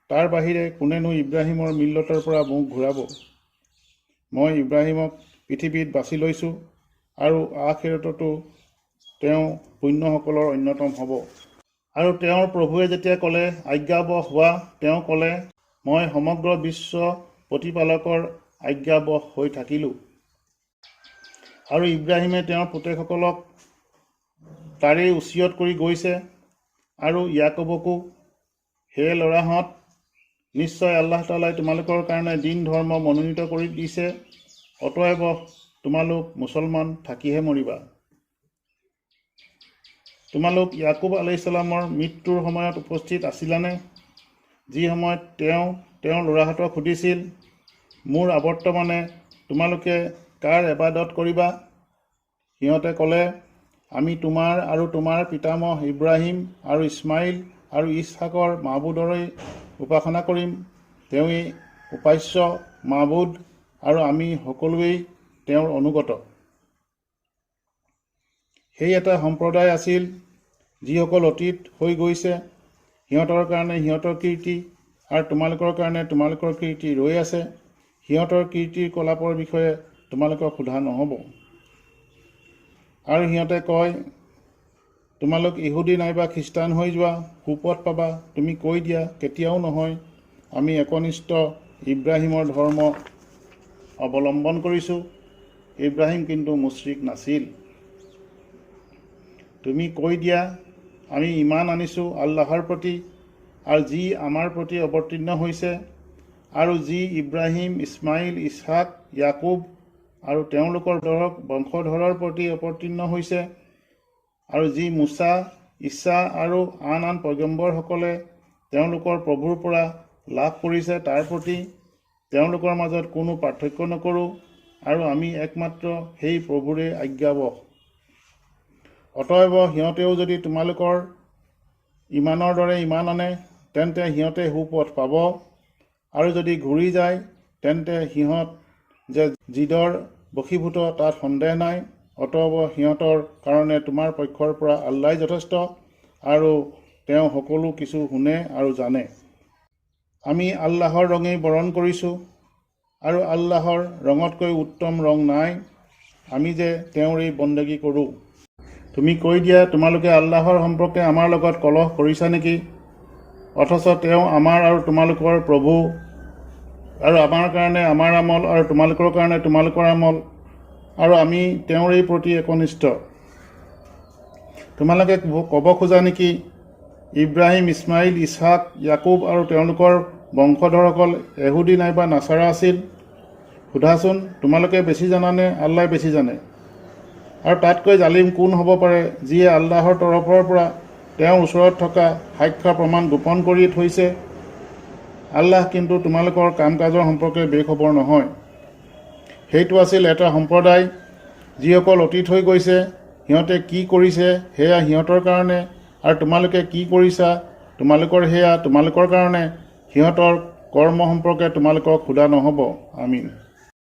তাৰ বাহিৰে কোনেনো ইব্ৰাহিমৰ মিল্লতৰ পৰা মুখ ঘূৰাব? মই ইব্ৰাহিমক পৃথিৱীত বাছি লৈছোঁ আৰু আখিৰততো তেওঁ পুণ্যসকলৰ অন্যতম হ'ব। আৰু তেওঁৰ প্ৰভুৱে যেতিয়া ক'লে আজ্ঞাবহ হোৱা, তেওঁ ক'লে, মই সমগ্ৰ বিশ্ব প্ৰতিপালকৰ আজ্ঞাবহ হৈ থাকিলোঁ। আৰু ইব্ৰাহিমে তেওঁৰ পুতেকসকলক তাৰেই উচিয়ত কৰি গৈছে আৰু ইয়াকোবকো, হে ল'ৰাহঁত, নিশ্চয় আল্লাহ তাআলাই তোমালোকৰ কাৰণে দিন ধৰ্ম মনোনীত কৰি দিছে, অতএব তোমালোক মুছলমান থাকিহে মৰিবা। তোমালোক ইয়াকুব আলাইহিছ ছালামৰ মৃত্যুৰ সময়ত উপস্থিত আছিলানে? যি সময়ত তেওঁ তেওঁৰ ল'ৰাহঁতক সুধিছিল, মোৰ আৱৰ্তমানে তোমালোকে কাৰ ইবাদত কৰিবা? সিহঁতে ক'লে, আমি তোমাৰ আৰু তোমাৰ পিতামহ ইব্ৰাহিম আৰু ইছমাইল আৰু ইছহাকৰ মাবুদৰেই উপাসনা কৰিম। তেওঁৱেই উপাস্য মাবুদ আৰু আমি সকলোৱেই তেওঁৰ অনুগত। সেই এটা সম্প্ৰদায় আছিল যিসকল অতীত হৈ গৈছে, সিহঁতৰ কাৰণে সিহঁতৰ কীৰ্তি আৰু তোমালোকৰ কাৰণে তোমালোকৰ কীৰ্তি ৰৈ আছে। সিহঁতৰ কীৰ্তিৰ কলাপৰ বিষয়ে তোমালোকক সোধা নহ'ব। আৰু সিহঁতে কয়, তোমালোক ইহুদী নাইবা খ্ৰীষ্টান হৈ যোৱা, সুপথ পাবা। তুমি কৈ দিয়া, কেতিয়াও নহয়, আমি একনিষ্ঠ ইব্ৰাহিমৰ ধৰ্ম অৱলম্বন কৰিছোঁ। ইব্ৰাহিম কিন্তু মুশ্ৰিক নাছিল। তুমি কৈ দিয়া, আমি ইমান আনিছোঁ আল্লাহৰ প্ৰতি আৰু যি আমাৰ প্ৰতি অৱতীৰ্ণ হৈছে, আৰু যি ইব্ৰাহিম, ইছমাইল, ইছহাক, ইয়াকুব আৰু তেওঁলোকৰ বংশধৰৰ প্ৰতি অৱতীৰ্ণ হৈছে, আৰু যি মুছা, ঈছা আৰু আন আন পয়গম্বৰসকলে তেওঁলোকৰ প্ৰভুৰ পৰা লাভ কৰিছে তাৰ প্ৰতি। তেওঁলোকৰ মাজত কোনো পাৰ্থক্য নকৰোঁ আৰু আমি একমাত্ৰ সেই প্ৰভুৰে আজ্ঞাবহ। অতএব সিহঁতেও যদি তোমালোকৰ ইমানৰ দৰে ইমান আনে, তেন্তে সিহঁতে সুপথ পাব। আৰু যদি ঘূৰি যায়, তেন্তে সিহঁত যে জিদৰ বশীভূত তাত সন্দেহ নাই। অতএব সিহঁতৰ কাৰণে তোমাৰ পক্ষৰ পৰা আল্লাই যথেষ্ট, আৰু তেওঁ সকলো কিছু শুনে আৰু জানে। আমি আল্লাহৰ ৰঙেই বৰণ কৰিছোঁ, আৰু আল্লাহৰ ৰঙতকৈ উত্তম ৰং নাই। আমি যে তেওঁৰেই বন্দেগী কৰোঁ। তুমি কৈ দিয়া, তোমালোকে আল্লাহৰ সম্পৰ্কে আমাৰ লগত কলহ কৰিছা নেকি? অথচ তেওঁ আমাৰ আৰু তোমালোকৰ প্ৰভু, আৰু আমাৰ কাৰণে আমাৰ আমল আৰু তোমালোকৰ কাৰণে তোমালোকৰ আমল, আৰু আমি তেওঁৰেই প্ৰতি একনিষ্ঠ। তোমালোকে ক'ব খোজা নেকি, ইব্ৰাহিম, ইছমাইল, ইছহাক, ইয়াকুব আৰু তেওঁলোকৰ বংশধৰসকল এহুদী নাইবা নাছাৰা আছিল? সোধাচোন, তোমালোকে বেছি জানানে আল্লাই বেছি জানে? আৰু তাতকৈ জালিম কোন হ'ব পাৰে, যিয়ে আল্লাহৰ তৰফৰ পৰা তেওঁৰ ওচৰত থকা সাক্ষ্য প্ৰমাণ গোপন কৰি থৈছে? আল্লাহ কিন্তু তোমালোকৰ কাম কাজৰ সম্পৰ্কে বেখবৰ নহয়। সেইটো আছিল এটা সম্প্ৰদায়, যিসকল অতীত হৈ গৈছে, সিহঁতে কি কৰিছে সেয়া সিহঁতৰ কাৰণে, আৰু তোমালোকে কি কৰিছা তোমালোকৰ সেয়া তোমালোকৰ কাৰণে। সিহঁতৰ কৰ্ম সম্পৰ্কে তোমালোকক সোধা নহ'ব। আমিন।